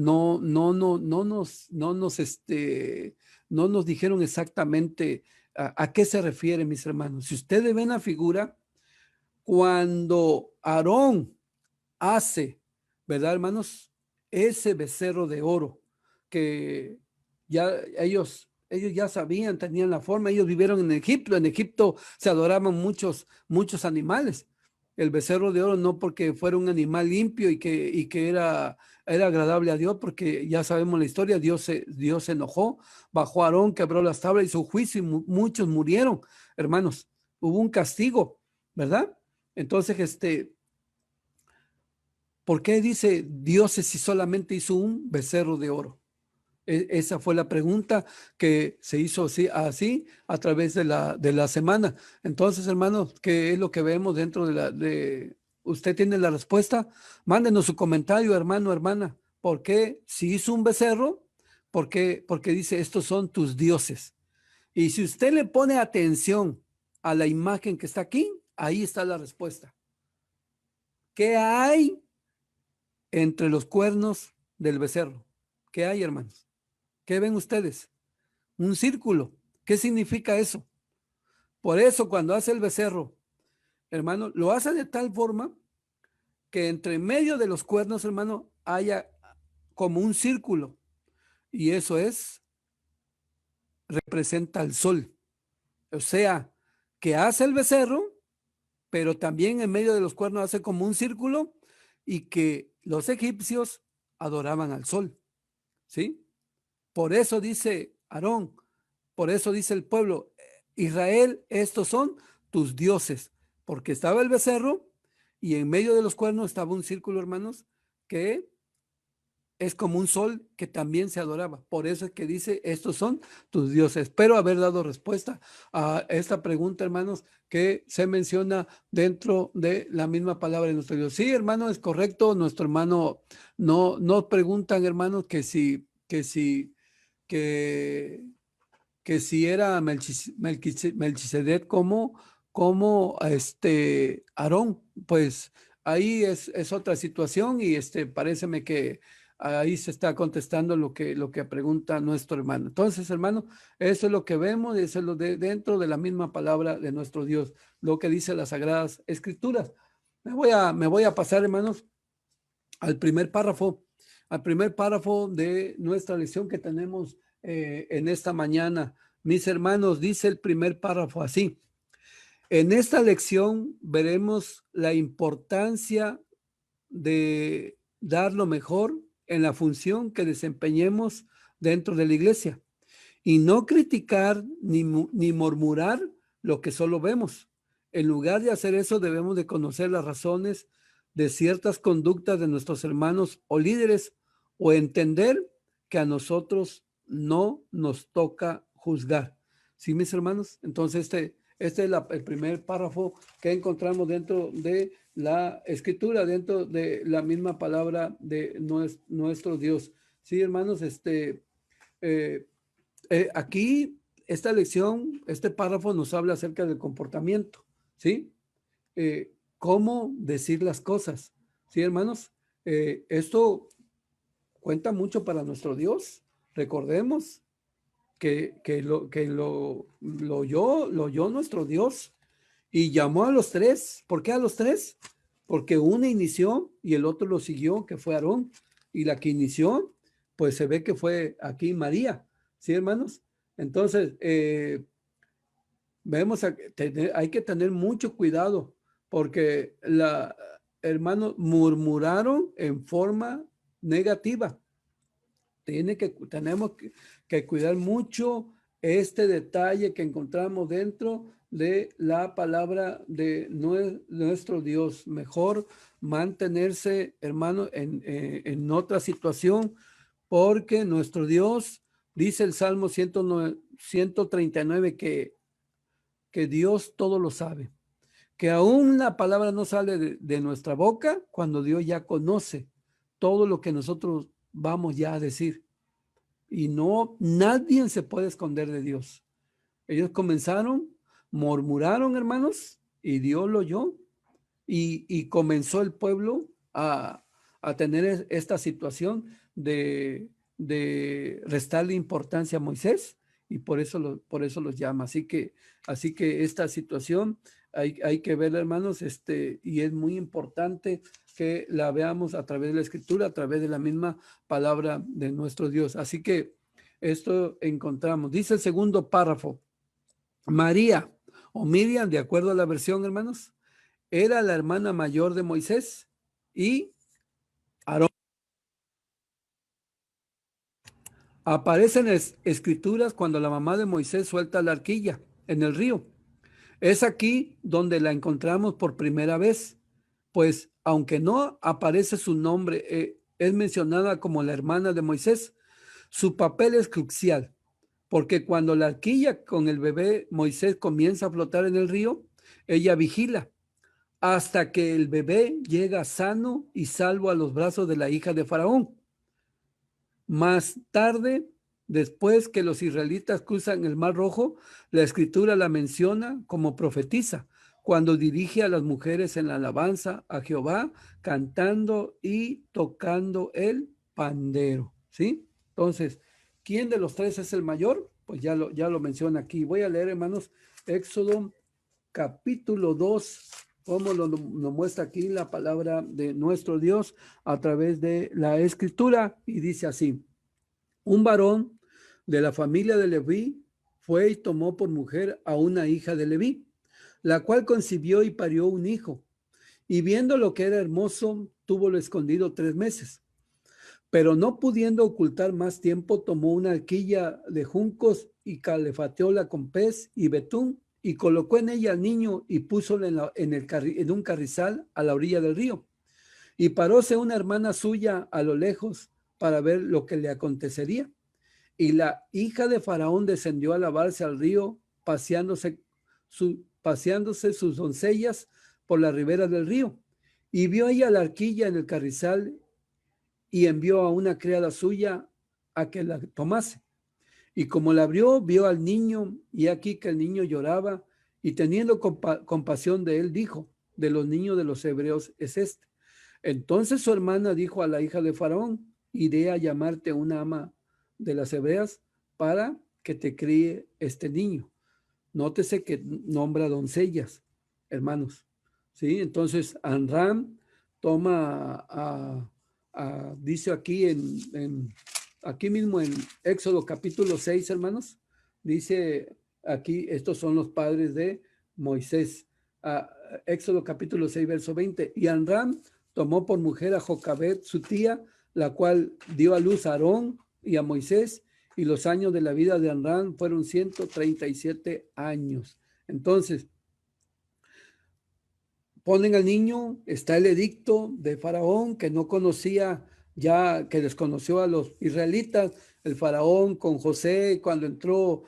nos dijeron exactamente a qué se refiere, mis hermanos. Si ustedes ven la figura, cuando Aarón hace, ¿verdad, hermanos? Ese becerro de oro que ya ellos ya sabían, tenían la forma, ellos vivieron en Egipto se adoraban muchos animales. El becerro de oro no porque fuera un animal limpio y que era agradable a Dios, porque ya sabemos la historia, Dios se enojó, bajó a Aarón, quebró las tablas, hizo juicio y muchos murieron, hermanos. Hubo un castigo, ¿verdad? Entonces, ¿por qué dice dioses si solamente hizo un becerro de oro? Esa fue la pregunta que se hizo así a través de la semana. Entonces, hermanos, ¿qué es lo que vemos dentro ¿Usted tiene la respuesta? Mándenos su comentario, hermano, hermana. ¿Por qué si hizo un becerro? Porque dice, estos son tus dioses. Y si usted le pone atención a la imagen que está aquí, ahí está la respuesta. ¿Qué hay entre los cuernos del becerro? ¿Qué hay, hermanos? ¿Qué ven ustedes? Un círculo. ¿Qué significa eso? Por eso cuando hace el becerro, hermano, lo hace de tal forma que entre medio de los cuernos, hermano, haya como un círculo. Y eso representa al sol. O sea, que hace el becerro, pero también en medio de los cuernos hace como un círculo y que los egipcios adoraban al sol. ¿Sí? Por eso dice Aarón, por eso dice el pueblo, Israel, estos son tus dioses, porque estaba el becerro y en medio de los cuernos estaba un círculo, hermanos, que es como un sol que también se adoraba. Por eso es que dice, estos son tus dioses. Espero haber dado respuesta a esta pregunta, hermanos, que se menciona dentro de la misma palabra de nuestro Dios. Sí, hermano, es correcto. Nuestro hermano, no nos preguntan, hermanos, que, que si era Melquisedec como Aarón, pues ahí es otra situación y paréceme que ahí se está contestando lo que pregunta nuestro hermano. Entonces, hermano, eso es lo que vemos, eso es dentro de la misma palabra de nuestro Dios, lo que dice las Sagradas Escrituras. Me voy a pasar, hermanos, al primer párrafo de nuestra lección que tenemos en esta mañana. Mis hermanos, dice el primer párrafo así. En esta lección veremos la importancia de dar lo mejor en la función que desempeñemos dentro de la iglesia y no criticar ni murmurar lo que solo vemos. En lugar de hacer eso, debemos de conocer las razones de ciertas conductas de nuestros hermanos o líderes o entender que a nosotros no nos toca juzgar. ¿Sí, mis hermanos? Entonces, este es el primer párrafo que encontramos dentro de la escritura, dentro de la misma palabra de nuestro Dios. Sí, hermanos, aquí, esta lección, este párrafo nos habla acerca del comportamiento, ¿sí? Cómo decir las cosas, ¿sí, hermanos? Esto cuenta mucho para nuestro Dios. Recordemos lo oyó nuestro Dios y llamó a los tres. ¿Por qué a los tres? Porque uno inició y el otro lo siguió, que fue Aarón. Y la que inició, pues se ve que fue aquí María. ¿Sí, hermanos? Entonces, hay que tener mucho cuidado porque hermanos, murmuraron en forma negativa. Tenemos que cuidar mucho este detalle que encontramos dentro de la palabra de nuestro Dios. Mejor mantenerse, hermano, en otra situación, porque nuestro Dios, dice el Salmo 139, que Dios todo lo sabe, que aún la palabra no sale de nuestra boca cuando Dios ya conoce todo lo que nosotros vamos ya a decir. Y no, nadie se puede esconder de Dios. Ellos comenzaron, murmuraron, hermanos, y Dios lo oyó. Y comenzó el pueblo a tener esta situación de restarle importancia a Moisés, y por eso los llama. Así que esta situación hay que verla, hermanos, y es muy importante que la veamos a través de la Escritura, a través de la misma palabra de nuestro Dios. Así que esto encontramos. Dice el segundo párrafo: María o Miriam, de acuerdo a la versión, hermanos, era la hermana mayor de Moisés y Aarón. Aparecen escrituras cuando la mamá de Moisés suelta la arquilla en el río. Es aquí donde la encontramos por primera vez, pues aunque no aparece su nombre, es mencionada como la hermana de Moisés. Su papel es crucial, porque cuando la arquilla con el bebé Moisés comienza a flotar en el río, ella vigila hasta que el bebé llega sano y salvo a los brazos de la hija de Faraón. Más tarde, después que los israelitas cruzan el Mar Rojo, la Escritura la menciona como profetisa, cuando dirige a las mujeres en la alabanza a Jehová, cantando y tocando el pandero, ¿sí? Entonces, ¿quién de los tres es el mayor? Pues ya lo menciona aquí. Voy a leer, hermanos, Éxodo capítulo 2, como lo muestra aquí la palabra de nuestro Dios a través de la Escritura, y dice así: un varón de la familia de Leví fue y tomó por mujer a una hija de Leví, la cual concibió y parió un hijo, y viendo lo que era hermoso, túvolo escondido 3 meses. Pero no pudiendo ocultar más tiempo, tomó una arquilla de juncos y calefateóla con pez y betún, y colocó en ella al niño y púsolo en un carrizal a la orilla del río. Y paróse una hermana suya a lo lejos para ver lo que le acontecería. Y la hija de Faraón descendió a lavarse al río, paseándose sus doncellas por la ribera del río. Y vio ella la arquilla en el carrizal, y envió a una criada suya a que la tomase. Y como la abrió, vio al niño, y aquí que el niño lloraba, y teniendo compasión de él, dijo: de los niños de los hebreos es este. Entonces su hermana dijo a la hija de Faraón: iré a llamarte una ama de las hebreas para que te críe este niño. Nótese que nombra doncellas, hermanos. ¿Sí? Entonces Amram toma dice aquí aquí mismo en Éxodo capítulo 6, hermanos, dice aquí, estos son los padres de Moisés. Éxodo capítulo 6, verso 20. Y Amram tomó por mujer a Jocabed, su tía, la cual dio a luz a Aarón y a Moisés, y los años de la vida de Amram fueron 137 años. Entonces, ponen al niño, está el edicto de Faraón, que no conocía, ya que desconoció a los israelitas. El Faraón con José, cuando entró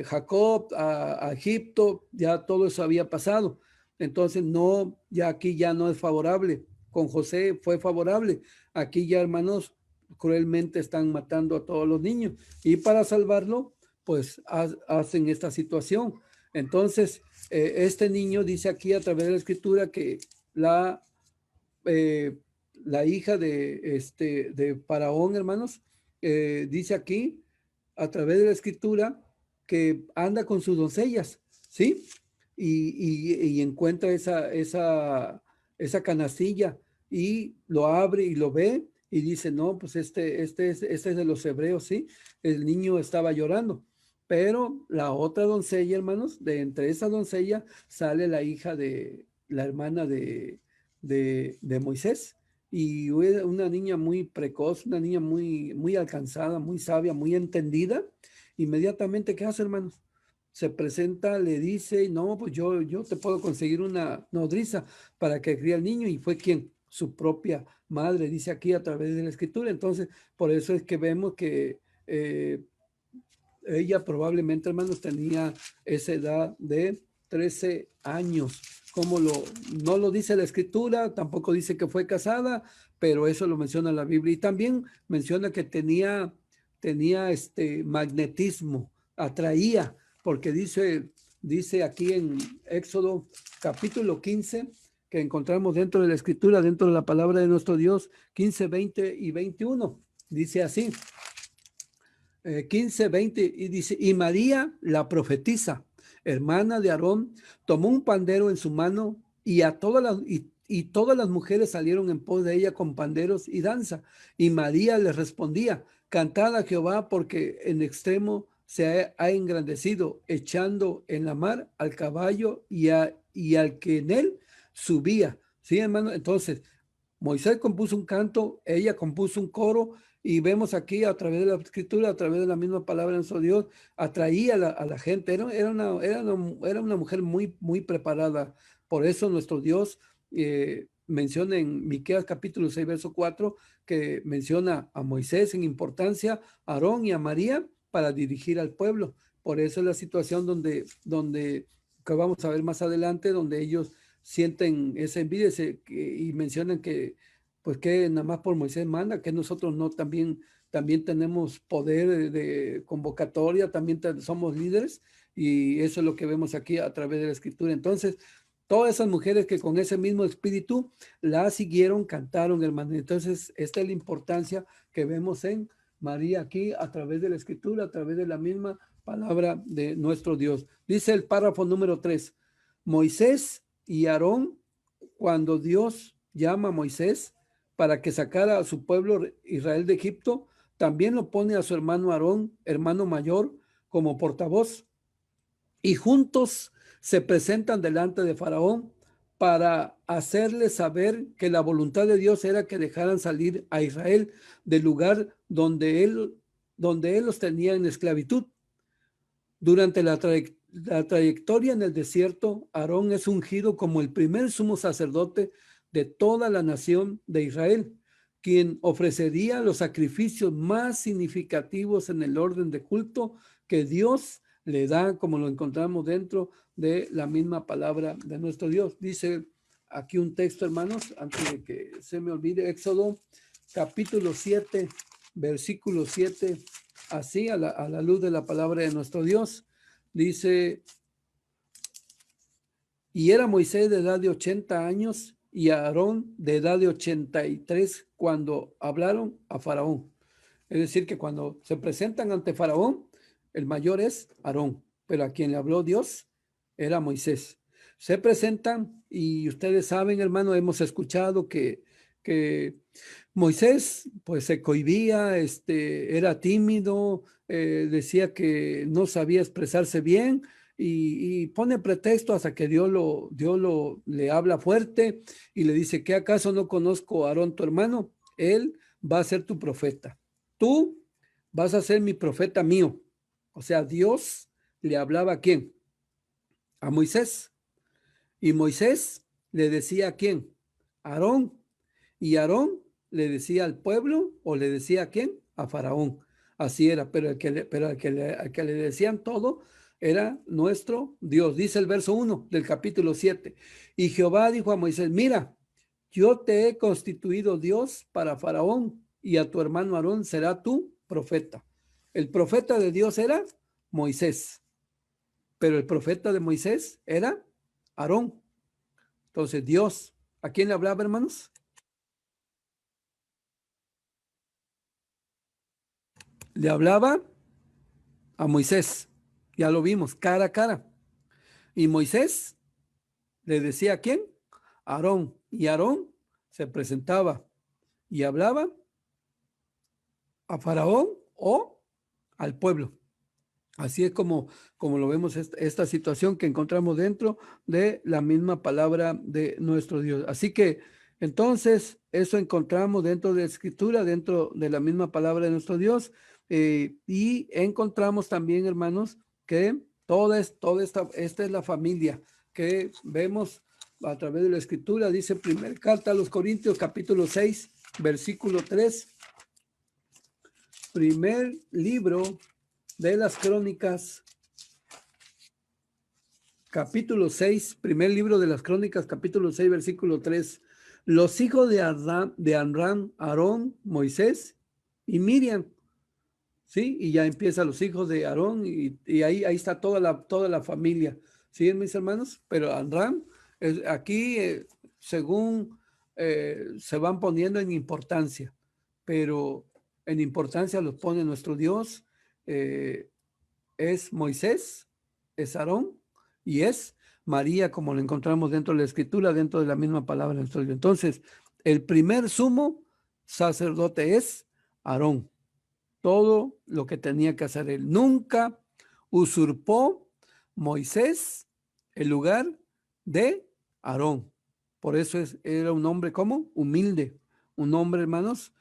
Jacob a Egipto, ya todo eso había pasado. Entonces, no, ya aquí ya no es favorable. Con José fue favorable. Aquí ya, hermanos, cruelmente están matando a todos los niños. Y para salvarlo, pues hacen esta situación. Entonces, este niño dice aquí a través de la escritura que la, eh, la hija de Faraón, hermanos, dice aquí a través de la escritura que anda con sus doncellas, ¿sí? Y encuentra esa canastilla, y lo abre y lo ve y dice: no, pues este es de los hebreos, ¿sí? El niño estaba llorando. Pero la otra doncella, hermanos, de entre esa doncella sale la hija de la hermana de Moisés. Y era una niña muy precoz, una niña muy alcanzada, muy sabia, muy entendida. Inmediatamente, ¿qué hace, hermanos? Se presenta, le dice, no, pues yo te puedo conseguir una nodriza para que críe al niño. Y fue quien, su propia madre, dice aquí a través de la escritura. Entonces, por eso es que vemos que ella probablemente, hermanos, tenía esa edad de 13 años. No lo dice la escritura, tampoco dice que fue casada, pero eso lo menciona la Biblia. Y también menciona que tenía este magnetismo, atraía, porque dice aquí en Éxodo capítulo 15, que encontramos dentro de la escritura, dentro de la palabra de nuestro Dios, 15, 20 y 21. Dice así, 15, 20, y dice, y María, la profetisa, hermana de Aarón, tomó un pandero en su mano y todas las mujeres salieron en pos de ella con panderos y danza. Y María les respondía, cantad a Jehová porque en extremo ha engrandecido, echando en la mar al caballo y al que en él subía. ¿Sí, hermano? Entonces, Moisés compuso un canto, ella compuso un coro, y vemos aquí a través de la escritura, a través de la misma palabra de nuestro Dios, atraía a la gente. Era una mujer muy preparada. Por eso nuestro Dios menciona en Miqueas capítulo 6, verso 4, que menciona a Moisés en importancia, a Aarón y a María para dirigir al pueblo. Por eso es la situación donde que vamos a ver más adelante, donde ellos sienten esa envidia y mencionan que pues que nada más por Moisés manda, que nosotros no también tenemos poder de convocatoria, también somos líderes, y eso es lo que vemos aquí a través de la escritura. Entonces, todas esas mujeres que con ese mismo espíritu la siguieron, cantaron, hermano. Entonces, esta es la importancia que vemos en María aquí a través de la escritura, a través de la misma palabra de nuestro Dios. Dice el párrafo número 3, Moisés y Aarón, cuando Dios llama a Moisés para que sacara a su pueblo Israel de Egipto, también lo pone a su hermano Aarón, hermano mayor, como portavoz, y juntos se presentan delante de Faraón para hacerle saber que la voluntad de Dios era que dejaran salir a Israel del lugar donde él los tenía en esclavitud. Durante la trayectoria en el desierto, Aarón es ungido como el primer sumo sacerdote de toda la nación de Israel, quien ofrecería los sacrificios más significativos en el orden de culto que Dios le da, como lo encontramos dentro de la misma palabra de nuestro Dios. Dice aquí un texto, hermanos, antes de que se me olvide, Éxodo capítulo 7, versículo 7, así a la luz de la palabra de nuestro Dios. Dice, y era Moisés de edad de 80 años y Aarón de edad de 83 cuando hablaron a Faraón. Es decir, que cuando se presentan ante Faraón, el mayor es Aarón, pero a quien le habló Dios era Moisés. Se presentan y ustedes saben, hermano, hemos escuchado que Moisés pues se cohibía, era tímido, decía que no sabía expresarse bien, y pone pretexto hasta que le habla fuerte y le dice, ¿qué acaso no conozco a Aarón tu hermano? Él va a ser tu profeta. Tú vas a ser mi profeta mío. O sea, Dios le hablaba ¿a quién? A Moisés. Y Moisés le decía ¿a quién? A Aarón. Y Aarón le decía al pueblo, o le decía a quién? A Faraón. Así era, pero al que le decían todo era nuestro Dios. Dice el verso 1 del capítulo 7. Y Jehová dijo a Moisés, mira, yo te he constituido Dios para Faraón, y a tu hermano Aarón será tu profeta. El profeta de Dios era Moisés, pero el profeta de Moisés era Aarón. Entonces Dios, ¿a quién le hablaba, hermanos? Le hablaba a Moisés. Ya lo vimos, cara a cara. Y Moisés le decía a quién? A Aarón. Y Aarón se presentaba y hablaba a Faraón o al pueblo. Así es como lo vemos esta situación que encontramos dentro de la misma palabra de nuestro Dios. Así que entonces eso encontramos dentro de la Escritura, dentro de la misma palabra de nuestro Dios. Y encontramos también, hermanos, que esta es la familia que vemos a través de la Escritura. Dice primera carta a los Corintios, capítulo 6, versículo 3. Primer libro de las Crónicas, capítulo 6, primer libro de las Crónicas, capítulo 6, versículo 3. Los hijos de Amram, Aarón, Moisés y Miriam. ¿Sí? Y ya empiezan los hijos de Aarón y ahí está toda la familia. ¿Sí, mis hermanos? Pero Amram, aquí, según se van poniendo en importancia, pero en importancia los pone nuestro Dios. Es Moisés, es Aarón y es María, como lo encontramos dentro de la Escritura, dentro de la misma palabra de nuestro Dios. Entonces, el primer sumo sacerdote es Aarón. Todo lo que tenía que hacer él. Nunca usurpó Moisés el lugar de Aarón. Por eso era un hombre como humilde, un hombre, hermanos,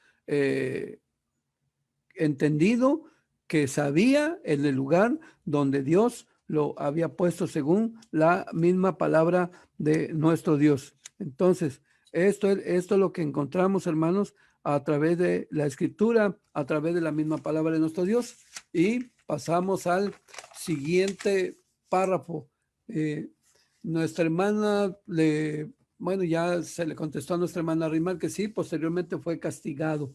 entendido, que sabía en el lugar donde Dios lo había puesto según la misma palabra de nuestro Dios. Entonces, esto es lo que encontramos, hermanos, a través de la Escritura, a través de la misma palabra de nuestro Dios. Y pasamos al siguiente párrafo. Nuestra hermana bueno, ya se le contestó a nuestra hermana Rimar que sí, posteriormente fue castigado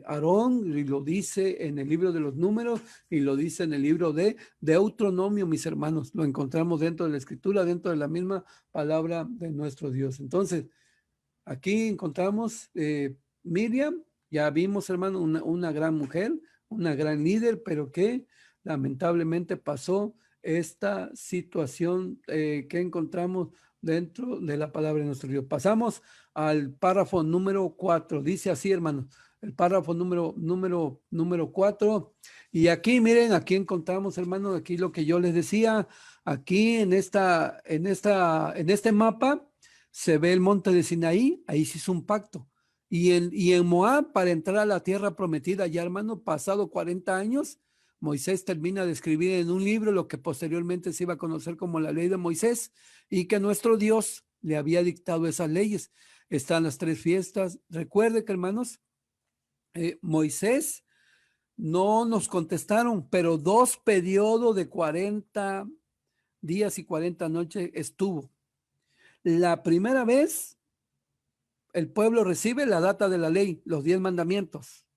Aarón, y lo dice en el libro de los Números y lo dice en el libro de Deuteronomio, mis hermanos. Lo encontramos dentro de la Escritura, dentro de la misma palabra de nuestro Dios. Entonces, aquí encontramos Miriam, ya vimos, hermano, una gran mujer, una gran líder, pero que lamentablemente pasó esta situación que encontramos dentro de la palabra de nuestro Dios. Pasamos al párrafo número 4. Dice así, hermano, el párrafo número 4. Y aquí, miren, aquí encontramos, hermano, aquí lo que yo les decía, aquí en este mapa se ve el monte de Sinaí, ahí se hizo un pacto. Y en Moab, para entrar a la tierra prometida, ya hermano, pasado 40 años, Moisés termina de escribir en un libro lo que posteriormente se iba a conocer como la ley de Moisés, y que nuestro Dios le había dictado esas leyes. Están las 3 fiestas. Recuerde que, hermanos, Moisés no nos contestaron, pero 2 periodos de 40 días y 40 noches estuvo. La primera vez, el pueblo recibe la data de la ley, los 10 mandamientos.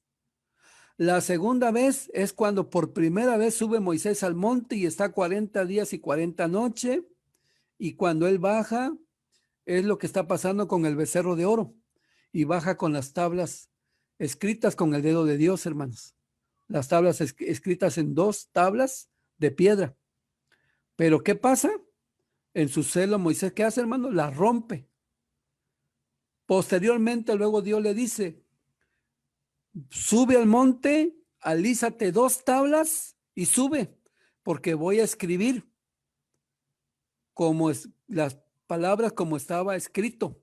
La segunda vez es cuando por primera vez sube Moisés al monte y está 40 días y 40 noches. Y cuando él baja, es lo que está pasando con el becerro de oro. Y baja con las tablas escritas con el dedo de Dios, hermanos. Las tablas escritas en 2 tablas de piedra. Pero ¿qué pasa? En su celo, Moisés, ¿qué hace, hermano? La rompe. Posteriormente, luego Dios le dice, sube al monte, alízate 2 tablas y sube, porque voy a escribir las palabras como estaba escrito.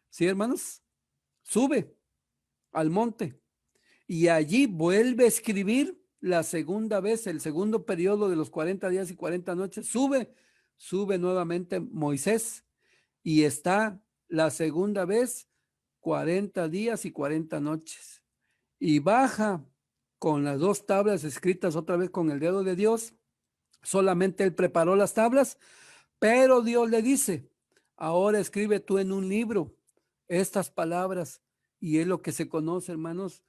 ¿Sí, hermanos? Sube al monte y allí vuelve a escribir la segunda vez, el segundo periodo de los 40 días y 40 noches. Sube nuevamente Moisés y está la segunda vez 40 días y 40 noches. Y baja con las 2 tablas escritas otra vez con el dedo de Dios. Solamente él preparó las tablas, pero Dios le dice, ahora escribe tú en un libro estas palabras. Y es lo que se conoce, hermanos,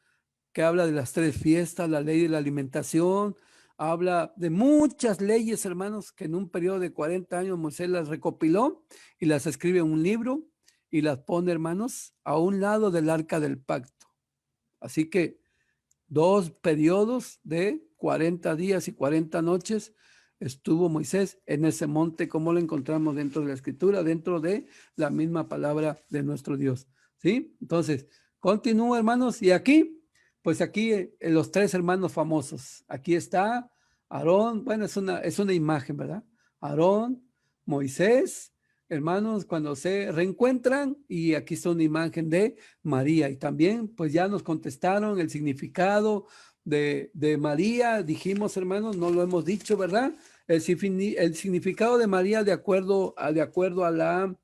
que habla de las 3 fiestas, la ley de la alimentación, habla de muchas leyes, hermanos, que en un periodo de 40 años Moisés las recopiló y las escribe en un libro y las pone, hermanos, a un lado del arca del pacto. Así que 2 periodos de 40 días y 40 noches estuvo Moisés en ese monte, como lo encontramos dentro de la Escritura, dentro de la misma palabra de nuestro Dios. ¿Sí? Entonces, continúa, hermanos, y aquí pues aquí los tres hermanos famosos. Aquí está Aarón, bueno, es una imagen, ¿verdad? Aarón, Moisés, hermanos, cuando se reencuentran, y aquí está una imagen de María. Y también, pues ya nos contestaron el significado de María, dijimos, hermanos, no lo hemos dicho, ¿verdad? El significado de María de acuerdo a,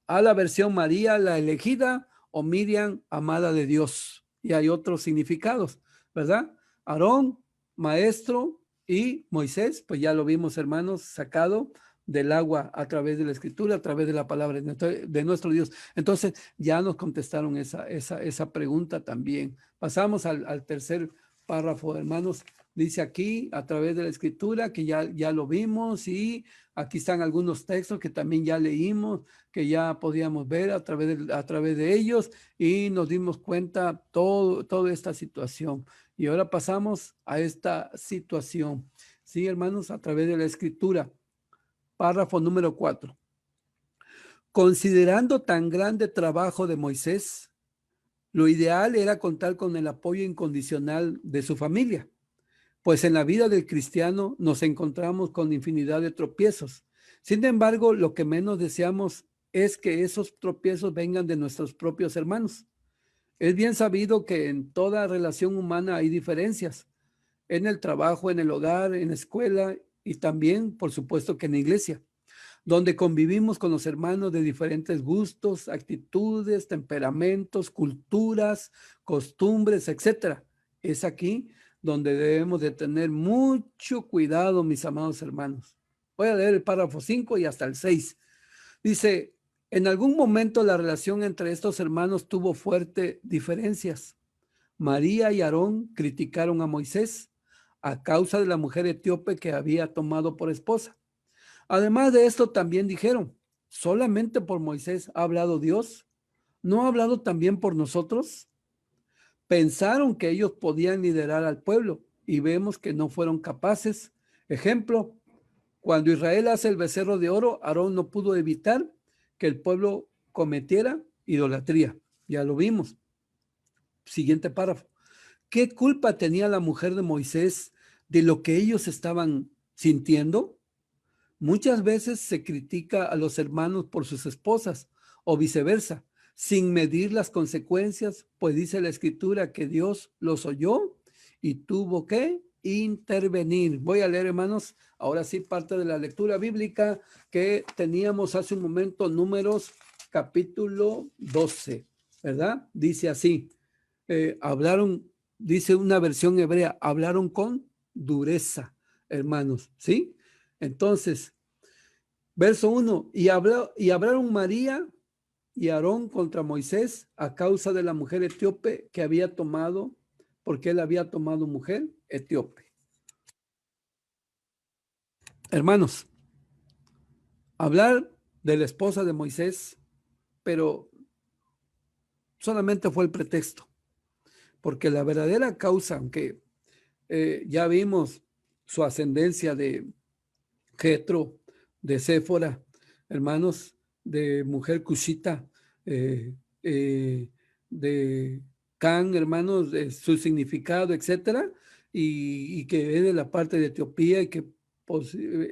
a la versión María, la elegida, o Miriam, amada de Dios. Y hay otros significados, ¿verdad? Aarón, maestro, y Moisés, pues ya lo vimos, hermanos, sacado del agua a través de la escritura, a través de la palabra de nuestro Dios. Entonces, ya nos contestaron esa pregunta también. Pasamos al tercer párrafo, hermanos. Dice aquí, a través de la escritura, que ya lo vimos, y aquí están algunos textos que también ya leímos, que ya podíamos ver a través de ellos, y nos dimos cuenta toda esta situación. Y ahora pasamos a esta situación. Sí, hermanos, a través de la escritura. Párrafo número 4. Considerando tan grande trabajo de Moisés, lo ideal era contar con el apoyo incondicional de su familia, pues en la vida del cristiano nos encontramos con infinidad de tropiezos. Sin embargo, lo que menos deseamos es que esos tropiezos vengan de nuestros propios hermanos. Es bien sabido que en toda relación humana hay diferencias, en el trabajo, en el hogar, en la escuela, y también, por supuesto, que en la iglesia, donde convivimos con los hermanos de diferentes gustos, actitudes, temperamentos, culturas, costumbres, etcétera. Es aquí donde debemos de tener mucho cuidado, mis amados hermanos. Voy a leer el párrafo 5 y hasta el 6. Dice, en algún momento la relación entre estos hermanos tuvo fuertes diferencias. María y Aarón criticaron a Moisés a causa de la mujer etíope que había tomado por esposa. Además de esto, también dijeron, ¿solamente por Moisés ha hablado Dios? ¿No ha hablado también por nosotros? Pensaron que ellos podían liderar al pueblo y vemos que no fueron capaces. Ejemplo, cuando Israel hace el becerro de oro, Aarón no pudo evitar que el pueblo cometiera idolatría. Ya lo vimos. Siguiente párrafo. ¿Qué culpa tenía la mujer de Moisés de lo que ellos estaban sintiendo? Muchas veces se critica a los hermanos por sus esposas o viceversa, sin medir las consecuencias, pues dice la escritura que Dios los oyó y tuvo que intervenir. Voy a leer, hermanos, ahora sí parte de la lectura bíblica que teníamos hace un momento, Números capítulo 12, ¿verdad? Dice así, hablaron, dice una versión hebrea, hablaron con dureza, hermanos, ¿sí? Entonces, verso 1, y hablaron María y Aarón contra Moisés a causa de la mujer etíope que había tomado, porque él había tomado mujer etíope. Hermanos, hablar de la esposa de Moisés, pero solamente fue el pretexto, porque la verdadera causa, aunque ya vimos su ascendencia de Jetro, de Séfora, hermanos, de mujer cushita, eh, eh, de Can, hermanos, de su significado, etcétera, y que es de la parte de Etiopía y que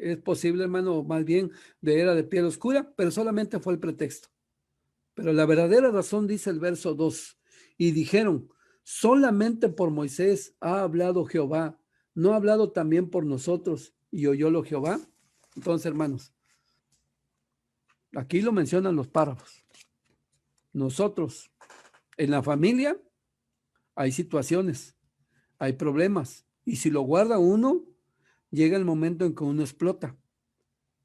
es posible, hermano, más bien era de piel oscura, pero solamente fue el pretexto. Pero la verdadera razón dice el verso 2, y dijeron, solamente por Moisés ha hablado Jehová, ¿no ha hablado también por nosotros y oyólo Jehová? Entonces, hermanos, aquí lo mencionan los párrafos. Nosotros, en la familia, hay situaciones, hay problemas, y si lo guarda uno, llega el momento en que uno explota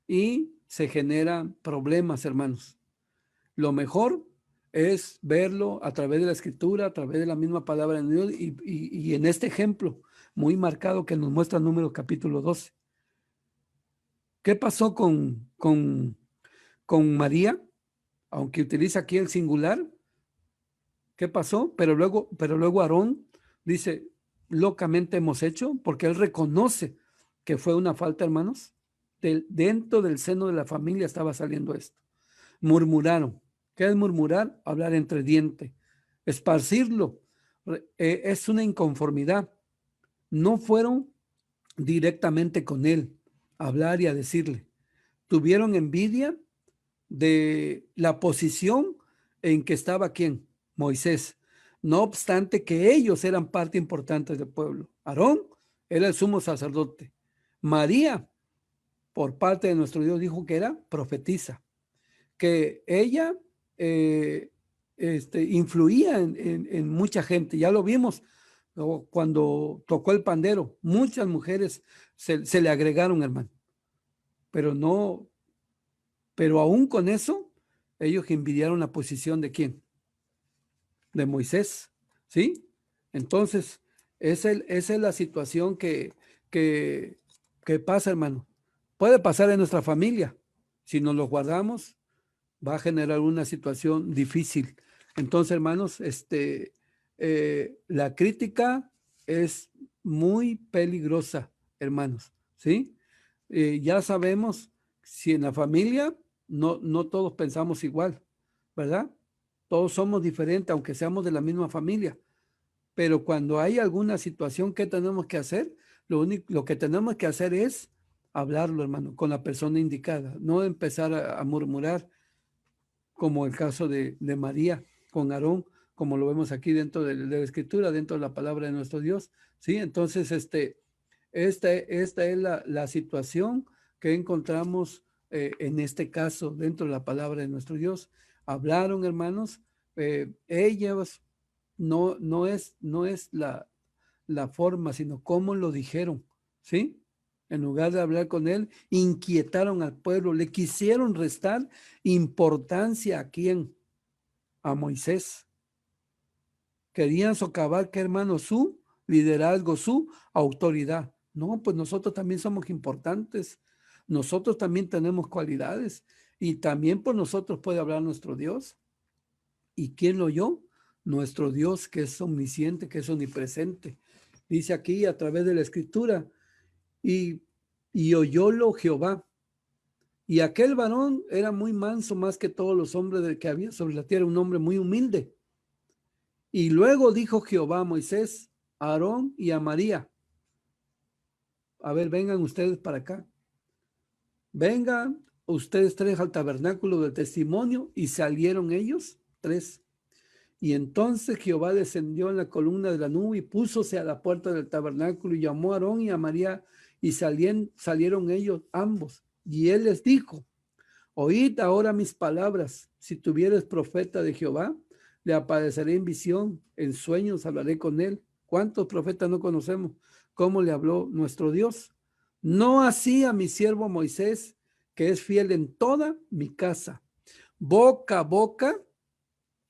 y se generan problemas, hermanos. Lo mejor es verlo a través de la escritura, a través de la misma palabra de Dios, y en este ejemplo muy marcado que nos muestra Números capítulo 12. ¿Qué pasó con María? Aunque utiliza aquí el singular, ¿qué pasó? Pero luego Aarón dice, locamente hemos hecho, porque él reconoce que fue una falta, hermanos. Dentro del seno de la familia estaba saliendo esto. Murmuraron. ¿Qué es murmurar? Hablar entre dientes, esparcirlo, Es una inconformidad. No fueron directamente con él a hablar y a decirle. Tuvieron envidia de la posición en que estaba quién, Moisés. No obstante que ellos eran parte importante del pueblo. Aarón era el sumo sacerdote. María, por parte de nuestro Dios, dijo que era profetisa, que ella influía en mucha gente. Ya lo vimos cuando tocó el pandero. Muchas mujeres se le agregaron, hermano. Pero no, pero aún con eso, ellos envidiaron la posición de quién, de Moisés, ¿sí? Entonces, esa es la situación que, que pasa, hermano. Puede pasar en nuestra familia. Si nos lo guardamos, va a generar una situación difícil. Entonces, hermanos, la crítica es muy peligrosa, hermanos, ¿sí? Ya sabemos si en la familia no todos pensamos igual, ¿verdad? Todos somos diferentes, aunque seamos de la misma familia. Pero cuando hay alguna situación, ¿qué tenemos que hacer? Lo que tenemos que hacer es hablarlo, hermano, con la persona indicada, no empezar a murmurar, como el caso de María con Aarón, como lo vemos aquí dentro de la escritura, dentro de la palabra de nuestro Dios. Sí, entonces esta es la situación que encontramos en este caso dentro de la palabra de nuestro Dios. Hablaron, hermanos, ellos no es la forma, sino cómo lo dijeron, ¿sí? En lugar de hablar con él, inquietaron al pueblo, le quisieron restar importancia a quién, a Moisés. Querían socavar, ¿qué, hermano? Su liderazgo, su autoridad. No, pues nosotros también somos importantes. Nosotros también tenemos cualidades y también por nosotros puede hablar nuestro Dios. ¿Y quién lo oyó? Nuestro Dios, que es omnisciente, que es omnipresente. Dice aquí a través de la escritura, y, y oyólo Jehová. Y aquel varón era muy manso más que todos los hombres que había sobre la tierra, un hombre muy humilde. Y luego dijo Jehová a Moisés, a Aarón y a María, a ver, vengan ustedes para acá. Vengan ustedes tres al tabernáculo del testimonio. Y salieron ellos tres. Y entonces Jehová descendió en la columna de la nube y púsose a la puerta del tabernáculo y llamó a Aarón y a María y salieron ellos ambos. Y él les dijo, oíd ahora mis palabras. Si tuvieres profeta de Jehová, le apareceré en visión, en sueños hablaré con él. ¿Cuántos profetas no conocemos? ¿Cómo le habló nuestro Dios? No así a mi siervo Moisés, que es fiel en toda mi casa. Boca a boca,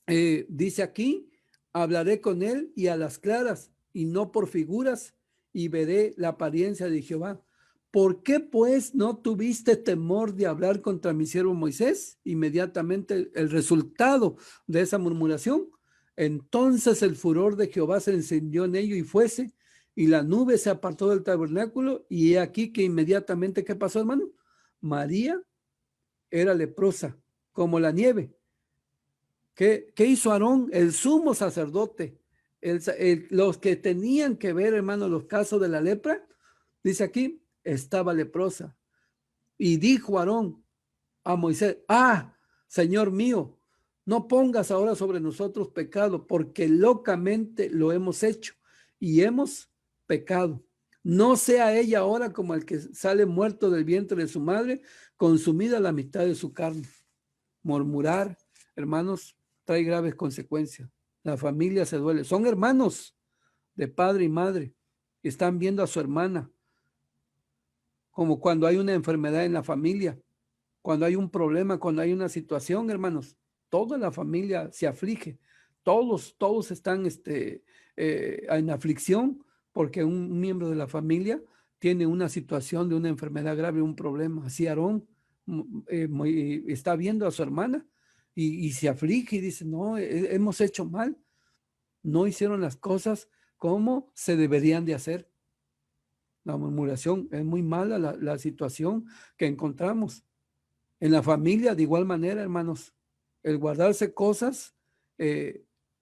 dice aquí, hablaré con él y a las claras, y no por figuras, y veré la apariencia de Jehová. ¿Por qué pues no tuviste temor de hablar contra mi siervo Moisés? Inmediatamente el resultado de esa murmuración. Entonces el furor de Jehová se encendió en ello y fuese, y la nube se apartó del tabernáculo, y he aquí que inmediatamente, ¿qué pasó, hermano? María era leprosa, como la nieve. ¿Qué hizo Aarón? El sumo sacerdote, los que tenían que ver, hermano, los casos de la lepra, dice aquí, estaba leprosa. Y dijo Aarón a Moisés, Señor mío, no pongas ahora sobre nosotros pecado, porque locamente lo hemos hecho y hemos pecado. No sea ella ahora como el que sale muerto del vientre de su madre, consumida la mitad de su carne. Murmurar, hermanos, trae graves consecuencias. La familia se duele. Son hermanos de padre y madre. Están viendo a su hermana. Como cuando hay una enfermedad en la familia, cuando hay un problema, cuando hay una situación, hermanos, toda la familia se aflige. Todos están en aflicción porque un miembro de la familia tiene una situación de una enfermedad grave, un problema. Así Aarón está viendo a su hermana y se aflige y dice, no, hemos hecho mal, no hicieron las cosas como se deberían de hacer. La murmuración es muy mala la situación que encontramos. En la familia, de igual manera, hermanos, el guardarse cosas,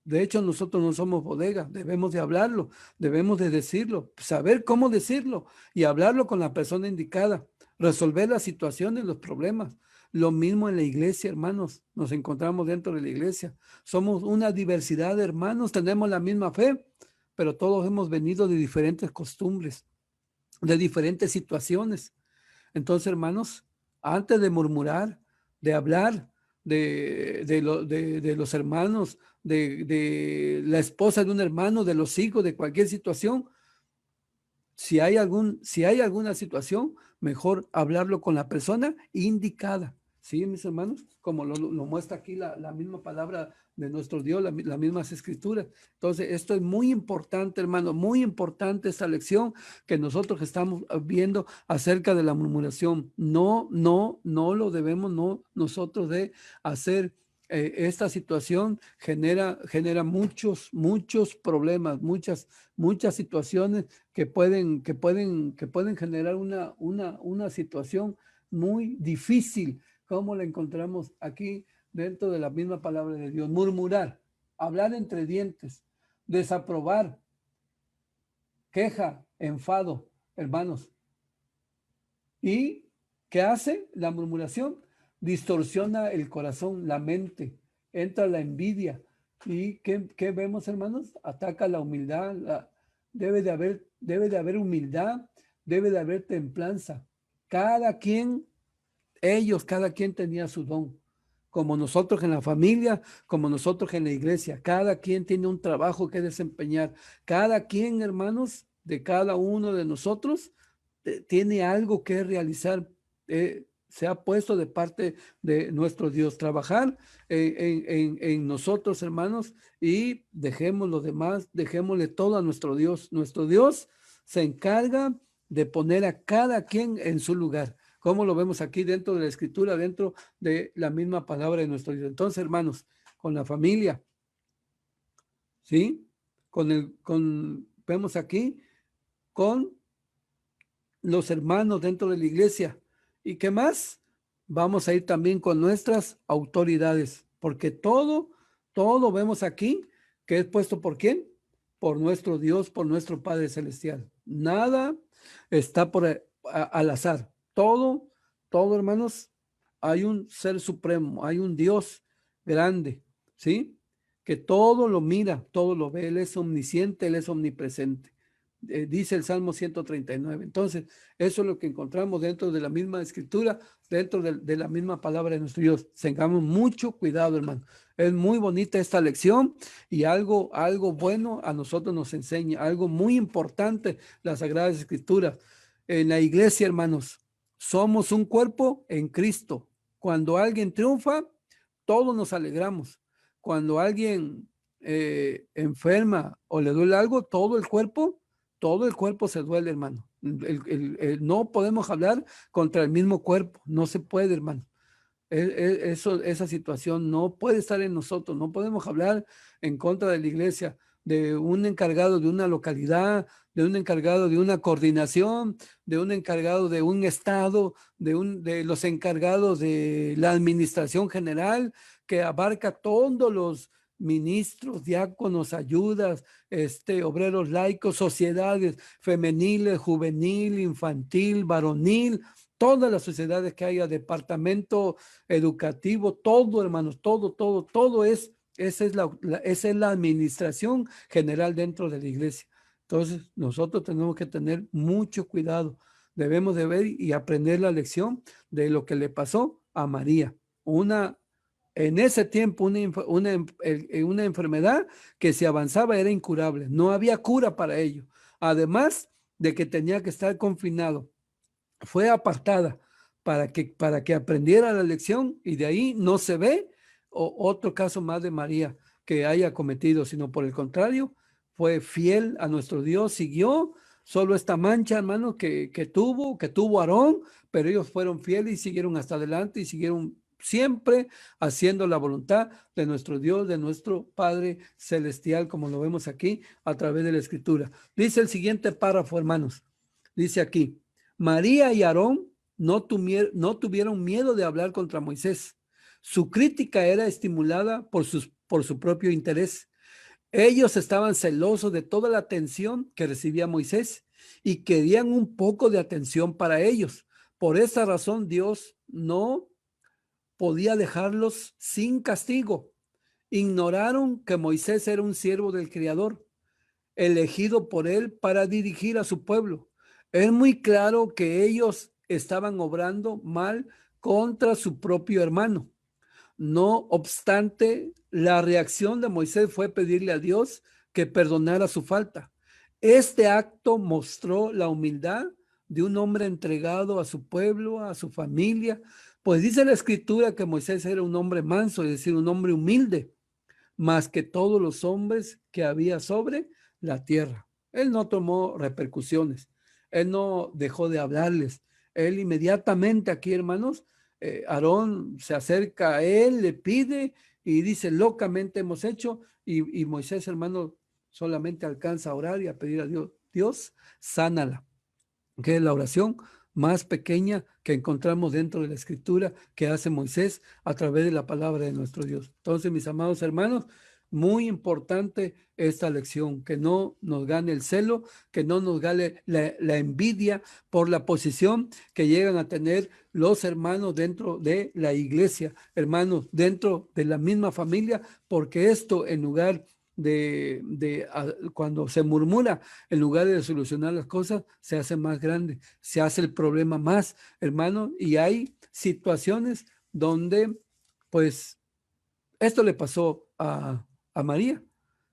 De hecho, nosotros no somos bodega, debemos de hablarlo, debemos de decirlo, saber cómo decirlo y hablarlo con la persona indicada, resolver las situaciones, los problemas. Lo mismo en la iglesia, hermanos, nos encontramos dentro de la iglesia. Somos una diversidad de hermanos, tenemos la misma fe, pero todos hemos venido de diferentes costumbres, de diferentes situaciones. Entonces, hermanos, antes de murmurar, de hablar de los hermanos, de la esposa de un hermano, de los hijos, de cualquier situación, si hay alguna situación, mejor hablarlo con la persona indicada. ¿Sí, mis hermanos? Como lo muestra aquí la misma palabra de nuestro Dios, las mismas escrituras. Entonces, esto es muy importante, hermano, muy importante esta lección que nosotros estamos viendo acerca de la murmuración. No lo debemos, no nosotros de hacer. Esta situación genera muchos problemas, muchas situaciones que pueden generar una situación muy difícil, como la encontramos aquí dentro de la misma palabra de Dios. Murmurar, hablar entre dientes, desaprobar, queja, enfado, hermanos. ¿Y qué hace la murmuración? Distorsiona el corazón, la mente, entra la envidia. ¿Y qué vemos, hermanos? Ataca la humildad. Debe de haber humildad, debe de haber templanza. Cada quien tenía su don. Como nosotros en la familia, como nosotros en la iglesia. Cada quien tiene un trabajo que desempeñar. Cada quien, hermanos, de cada uno de nosotros tiene algo que realizar, se ha puesto de parte de nuestro Dios, trabajar en nosotros, hermanos, y dejemos lo demás, dejémosle todo a nuestro Dios. Nuestro Dios se encarga de poner a cada quien en su lugar, como lo vemos aquí dentro de la escritura, dentro de la misma palabra de nuestro Dios. Entonces, hermanos, con la familia, ¿sí? Vemos aquí, con los hermanos dentro de la iglesia. ¿Y qué más? Vamos a ir también con nuestras autoridades, porque todo vemos aquí que es puesto por quién, por nuestro Dios, por nuestro Padre Celestial. Nada está al azar. Todo, hermanos, hay un ser supremo, hay un Dios grande, ¿sí? Que todo lo mira, todo lo ve. Él es omnisciente, Él es omnipresente. Dice el Salmo 139. Entonces, eso es lo que encontramos dentro de la misma escritura, dentro de la misma palabra de nuestro Dios. Tengamos mucho cuidado, hermano. Es muy bonita esta lección y algo bueno a nosotros nos enseña, algo muy importante, las Sagradas Escrituras. En la iglesia, hermanos, somos un cuerpo en Cristo. Cuando alguien triunfa, todos nos alegramos. Cuando alguien enferma o le duele algo, todo el cuerpo se duele, hermano. No podemos hablar contra el mismo cuerpo, no se puede, hermano. Esa situación no puede estar en nosotros, no podemos hablar en contra de la iglesia, de un encargado de una localidad, de un encargado de una coordinación, de un encargado de un estado, de los encargados de la administración general, que abarca todos los ministros, diáconos, ayudas, obreros laicos, sociedades femeniles, juvenil, infantil, varonil, todas las sociedades que haya, departamento educativo, todo, hermanos, todo esa es la administración general dentro de la iglesia. Entonces, nosotros tenemos que tener mucho cuidado. Debemos de ver y aprender la lección de lo que le pasó a María. En ese tiempo, una enfermedad que si avanzaba era incurable. No había cura para ello. Además de que tenía que estar confinado, fue apartada para que aprendiera la lección y de ahí no se ve otro caso más de María que haya cometido, sino por el contrario, fue fiel a nuestro Dios, siguió solo esta mancha, hermano, que tuvo Aarón, pero ellos fueron fieles y siguieron hasta adelante y siguieron siempre haciendo la voluntad de nuestro Dios, de nuestro Padre Celestial, como lo vemos aquí a través de la Escritura. Dice el siguiente párrafo, hermanos, dice aquí: María y Aarón no tuvieron miedo de hablar contra Moisés. Su crítica era estimulada por su propio interés. Ellos estaban celosos de toda la atención que recibía Moisés y querían un poco de atención para ellos. Por esa razón Dios no podía dejarlos sin castigo. Ignoraron que Moisés era un siervo del Creador, elegido por él para dirigir a su pueblo. Es muy claro que ellos estaban obrando mal contra su propio hermano. No obstante, la reacción de Moisés fue pedirle a Dios que perdonara su falta. Este acto mostró la humildad de un hombre entregado a su pueblo, a su familia, pues dice la escritura que Moisés era un hombre manso, es decir, un hombre humilde, más que todos los hombres que había sobre la tierra. Él no tomó repercusiones, él no dejó de hablarles. Él inmediatamente aquí, hermanos, Aarón se acerca a él, le pide y dice, locamente hemos hecho, y Moisés, hermano, solamente alcanza a orar y a pedir a Dios, Dios, sánala, que es la oración más pequeña que encontramos dentro de la escritura que hace Moisés a través de la palabra de nuestro Dios. Entonces, mis amados hermanos, muy importante esta lección, que no nos gane el celo, que no nos gane la envidia por la posición que llegan a tener los hermanos dentro de la iglesia, hermanos dentro de la misma familia, porque esto en lugar cuando se murmura, en lugar de solucionar las cosas, se hace más grande, se hace el problema más, hermano, y hay situaciones donde, pues, esto le pasó a María.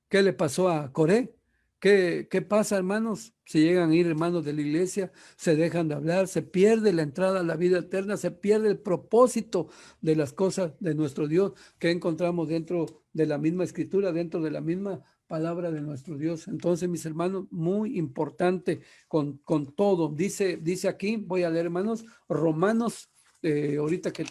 ¿Qué le pasó a Coré? ¿Qué pasa, hermanos? Se llegan a ir, hermanos de la iglesia, se dejan de hablar, se pierde la entrada a la vida eterna, se pierde el propósito de las cosas de nuestro Dios que encontramos dentro de la misma escritura, dentro de la misma palabra de nuestro Dios. Entonces, mis hermanos, muy importante con todo. Dice aquí, voy a leer, hermanos, Romanos, ahorita que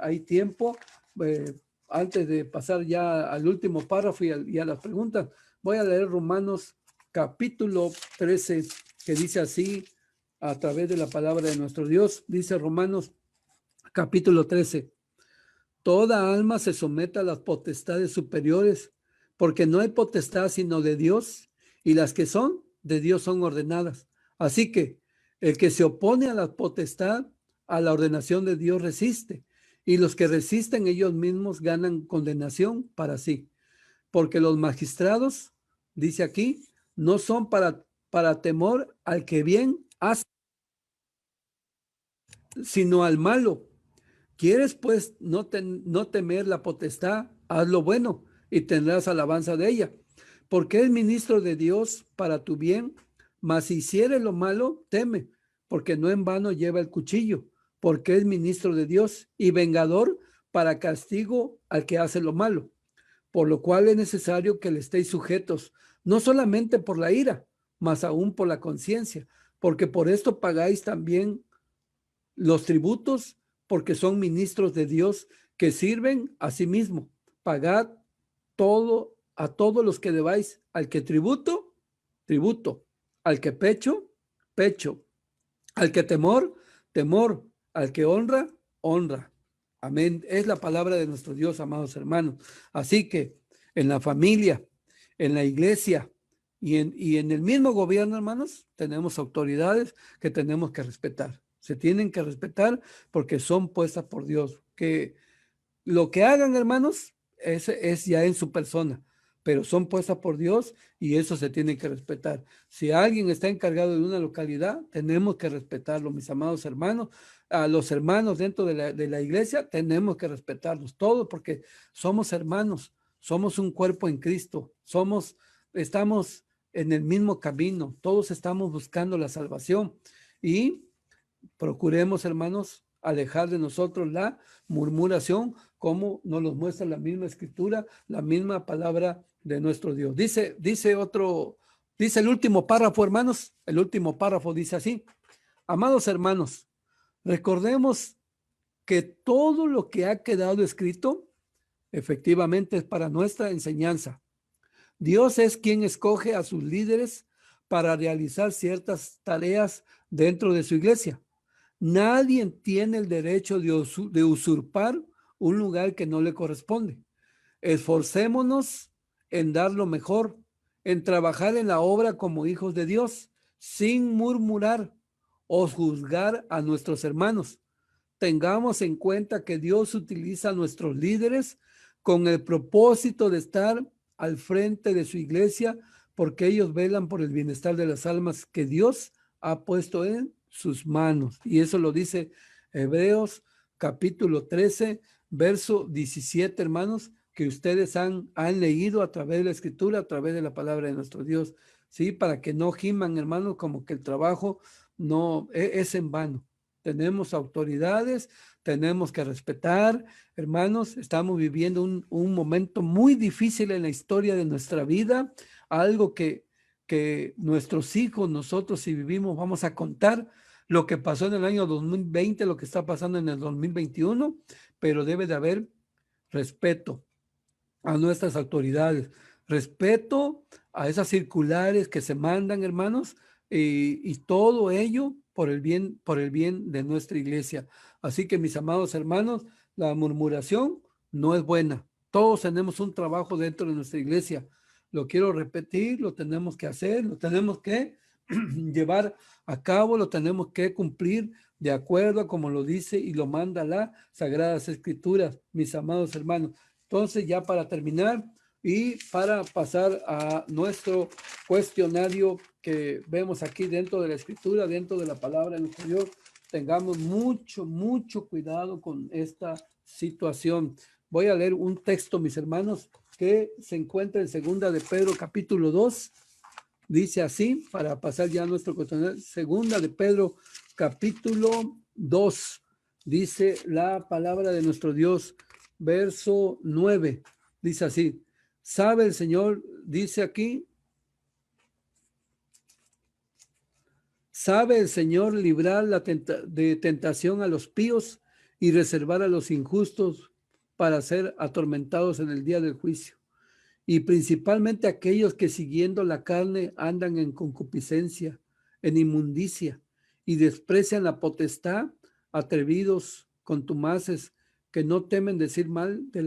hay tiempo, eh, antes de pasar ya al último párrafo y a las preguntas, voy a leer Romanos capítulo 13, que dice así, a través de la palabra de nuestro Dios. Dice Romanos capítulo 13, toda alma se someta a las potestades superiores, porque no hay potestad sino de Dios, y las que son de Dios son ordenadas. Así que el que se opone a la potestad, a la ordenación de Dios resiste, y los que resisten ellos mismos ganan condenación para sí, porque los magistrados, dice aquí, no son para temor al que bien hace, sino al malo. ¿Quieres pues no temer la potestad? Haz lo bueno y tendrás alabanza de ella, porque es ministro de Dios para tu bien, mas si hicieres lo malo, teme, porque no en vano lleva el cuchillo, porque es ministro de Dios y vengador para castigo al que hace lo malo, por lo cual es necesario que le estéis sujetos, no solamente por la ira, mas aún por la conciencia, porque por esto pagáis también los tributos, porque son ministros de Dios que sirven a sí mismo. Pagad todo a todos los que debáis, al que tributo, tributo, al que pecho, pecho, al que temor, temor, al que honra, honra. Amén. Es la palabra de nuestro Dios, amados hermanos. Así que en la familia, en la iglesia y en el mismo gobierno, hermanos, tenemos autoridades que tenemos que respetar. Se tienen que respetar porque son puestas por Dios. Que lo que hagan, hermanos, es ya en su persona, pero son puestas por Dios y eso se tiene que respetar. Si alguien está encargado de una localidad, tenemos que respetarlo, mis amados hermanos. A los hermanos dentro de la iglesia, tenemos que respetarlos todos porque somos hermanos, somos un cuerpo en Cristo, estamos en el mismo camino, todos estamos buscando la salvación y procuremos, hermanos, alejar de nosotros la murmuración, como nos lo muestra la misma escritura, la misma palabra de nuestro Dios. Dice el último párrafo, hermanos, el último párrafo dice así: amados hermanos, recordemos que todo lo que ha quedado escrito efectivamente es para nuestra enseñanza. Dios es quien escoge a sus líderes para realizar ciertas tareas dentro de su iglesia. Nadie tiene el derecho de usurpar un lugar que no le corresponde. Esforcémonos en dar lo mejor, en trabajar en la obra como hijos de Dios, sin murmurar o juzgar a nuestros hermanos. Tengamos en cuenta que Dios utiliza a nuestros líderes con el propósito de estar al frente de su iglesia, porque ellos velan por el bienestar de las almas que Dios ha puesto en sus manos. Y eso lo dice Hebreos capítulo 13, verso 17, hermanos, que ustedes han leído a través de la escritura, a través de la palabra de nuestro Dios, ¿sí? Para que no giman, hermanos, como que el trabajo no es en vano. Tenemos autoridades, tenemos que respetar, hermanos, estamos viviendo un momento muy difícil en la historia de nuestra vida, algo que nuestros hijos, nosotros si vivimos, vamos a contar lo que pasó en el año 2020, lo que está pasando en el 2021, pero debe de haber respeto a nuestras autoridades, respeto a esas circulares que se mandan, hermanos, y todo ello por el bien de nuestra iglesia. Así que, mis amados hermanos, la murmuración no es buena. Todos tenemos un trabajo dentro de nuestra iglesia. Lo quiero repetir, lo tenemos que hacer, lo tenemos que llevar a cabo, lo tenemos que cumplir de acuerdo a como lo dice y lo manda las Sagradas Escrituras, mis amados hermanos. Entonces, ya para terminar y para pasar a nuestro cuestionario que vemos aquí dentro de la escritura, dentro de la palabra de nuestro Dios, tengamos mucho cuidado con esta situación. Voy a leer un texto, mis hermanos, que se encuentra en segunda de Pedro, capítulo 2. Dice así, para pasar ya a nuestro cuestionario, segunda de Pedro, capítulo 2. Dice la palabra de nuestro Dios, verso 9, dice así, sabe el Señor, dice aquí, sabe el Señor librar de tentación a los píos y reservar a los injustos para ser atormentados en el día del juicio. Y principalmente aquellos que siguiendo la carne andan en concupiscencia, en inmundicia, y desprecian la potestad, atrevidos, contumaces, que no temen decir mal de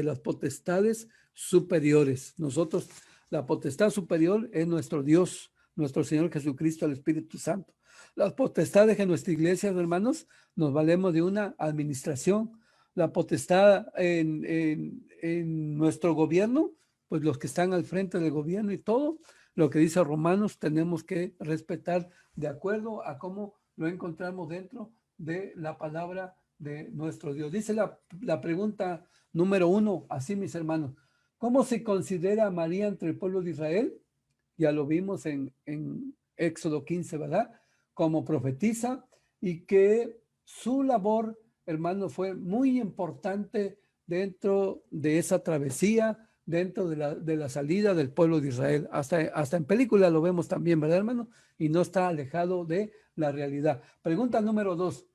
las potestades superiores. Nosotros, la potestad superior es nuestro Dios, nuestro Señor Jesucristo, el Espíritu Santo. Las potestades en nuestra iglesia, hermanos, nos valemos de una administración. La potestad en nuestro gobierno, pues los que están al frente del gobierno y todo lo que dice Romanos tenemos que respetar de acuerdo a cómo lo encontramos dentro de la palabra de nuestro Dios. Dice la pregunta número 1, así mis hermanos, ¿cómo se considera a María entre el pueblo de Israel? Ya lo vimos en Éxodo 15, ¿verdad? Como profetisa y que su labor, hermano, fue muy importante dentro de esa travesía, dentro de la salida del pueblo de Israel. Hasta en película lo vemos también, ¿verdad, hermano? Y no está alejado de la realidad. Pregunta número 2.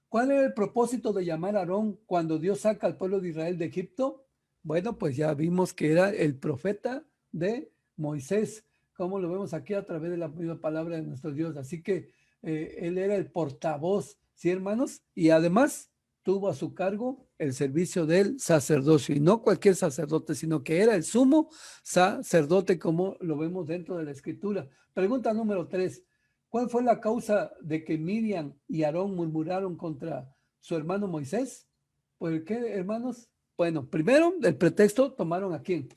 ¿Cuál era el propósito de llamar a Aarón cuando Dios saca al pueblo de Israel de Egipto? Bueno, pues ya vimos que era el profeta de Moisés, como lo vemos aquí a través de la misma palabra de nuestro Dios. Así que él era el portavoz, ¿sí, hermanos? Y además tuvo a su cargo el servicio del sacerdocio, y no cualquier sacerdote, sino que era el sumo sacerdote, como lo vemos dentro de la escritura. Pregunta número 3. ¿Cuál fue la causa de que Miriam y Aarón murmuraron contra su hermano Moisés? ¿Por qué, hermanos? Bueno, primero, el pretexto tomaron a quién,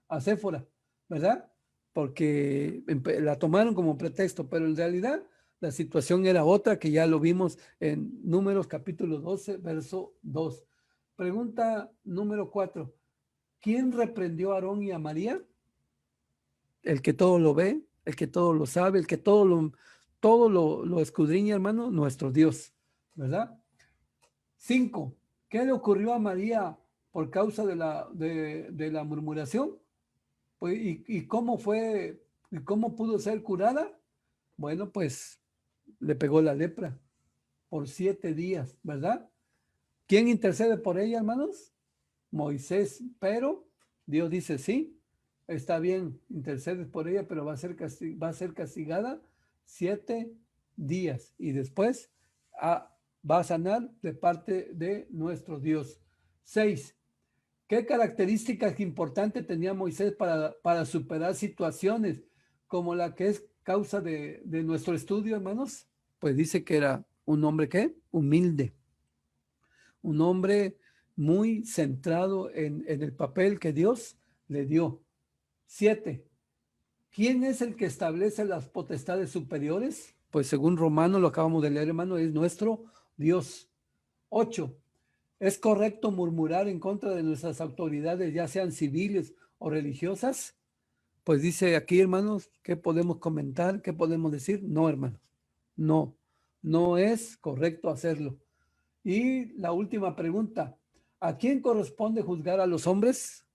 a Séfora, ¿verdad? Porque la tomaron como pretexto, pero en realidad la situación era otra, que ya lo vimos en Números capítulo 12, verso 2. Pregunta número 4. ¿Quién reprendió a Aarón y a María? El que todo lo ve, el que todo lo sabe, el que todo lo escudriña, hermano, nuestro Dios, ¿verdad? 5. ¿Qué le ocurrió a María por causa de la murmuración? Pues, ¿y cómo fue, y cómo pudo ser curada? Bueno, pues le pegó la lepra por 7 días, ¿verdad? ¿Quién intercede por ella, hermanos? Moisés, pero Dios dice, sí, está bien, intercedes por ella, pero va a ser castigada 7 días y después va a sanar de parte de nuestro Dios. 6. ¿Qué características importantes tenía Moisés para superar situaciones como la que es causa de nuestro estudio, hermanos? Pues dice que era un hombre, ¿qué? Humilde. Un hombre muy centrado en el papel que Dios le dio. 7. ¿Quién es el que establece las potestades superiores? Pues según Romano, lo acabamos de leer, hermano, es nuestro Dios. 8. ¿Es correcto murmurar en contra de nuestras autoridades, ya sean civiles o religiosas? Pues dice aquí, hermanos, ¿qué podemos comentar? ¿Qué podemos decir? No, hermanos, no, no es correcto hacerlo. Y la última pregunta, ¿a quién corresponde juzgar a los hombres?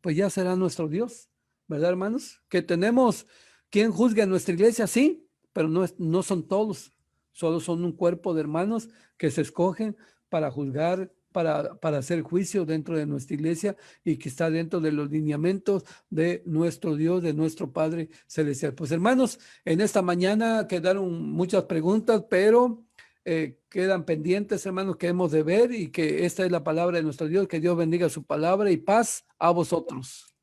Pues ya será nuestro Dios, ¿verdad, hermanos? Que tenemos quien juzgue a nuestra iglesia, sí, pero no son todos, solo son un cuerpo de hermanos que se escogen para juzgar, para hacer juicio dentro de nuestra iglesia y que está dentro de los lineamientos de nuestro Dios, de nuestro Padre Celestial. Pues hermanos, en esta mañana quedaron muchas preguntas, pero quedan pendientes, hermanos, que hemos de ver y que esta es la palabra de nuestro Dios. Que Dios bendiga su palabra y paz a vosotros.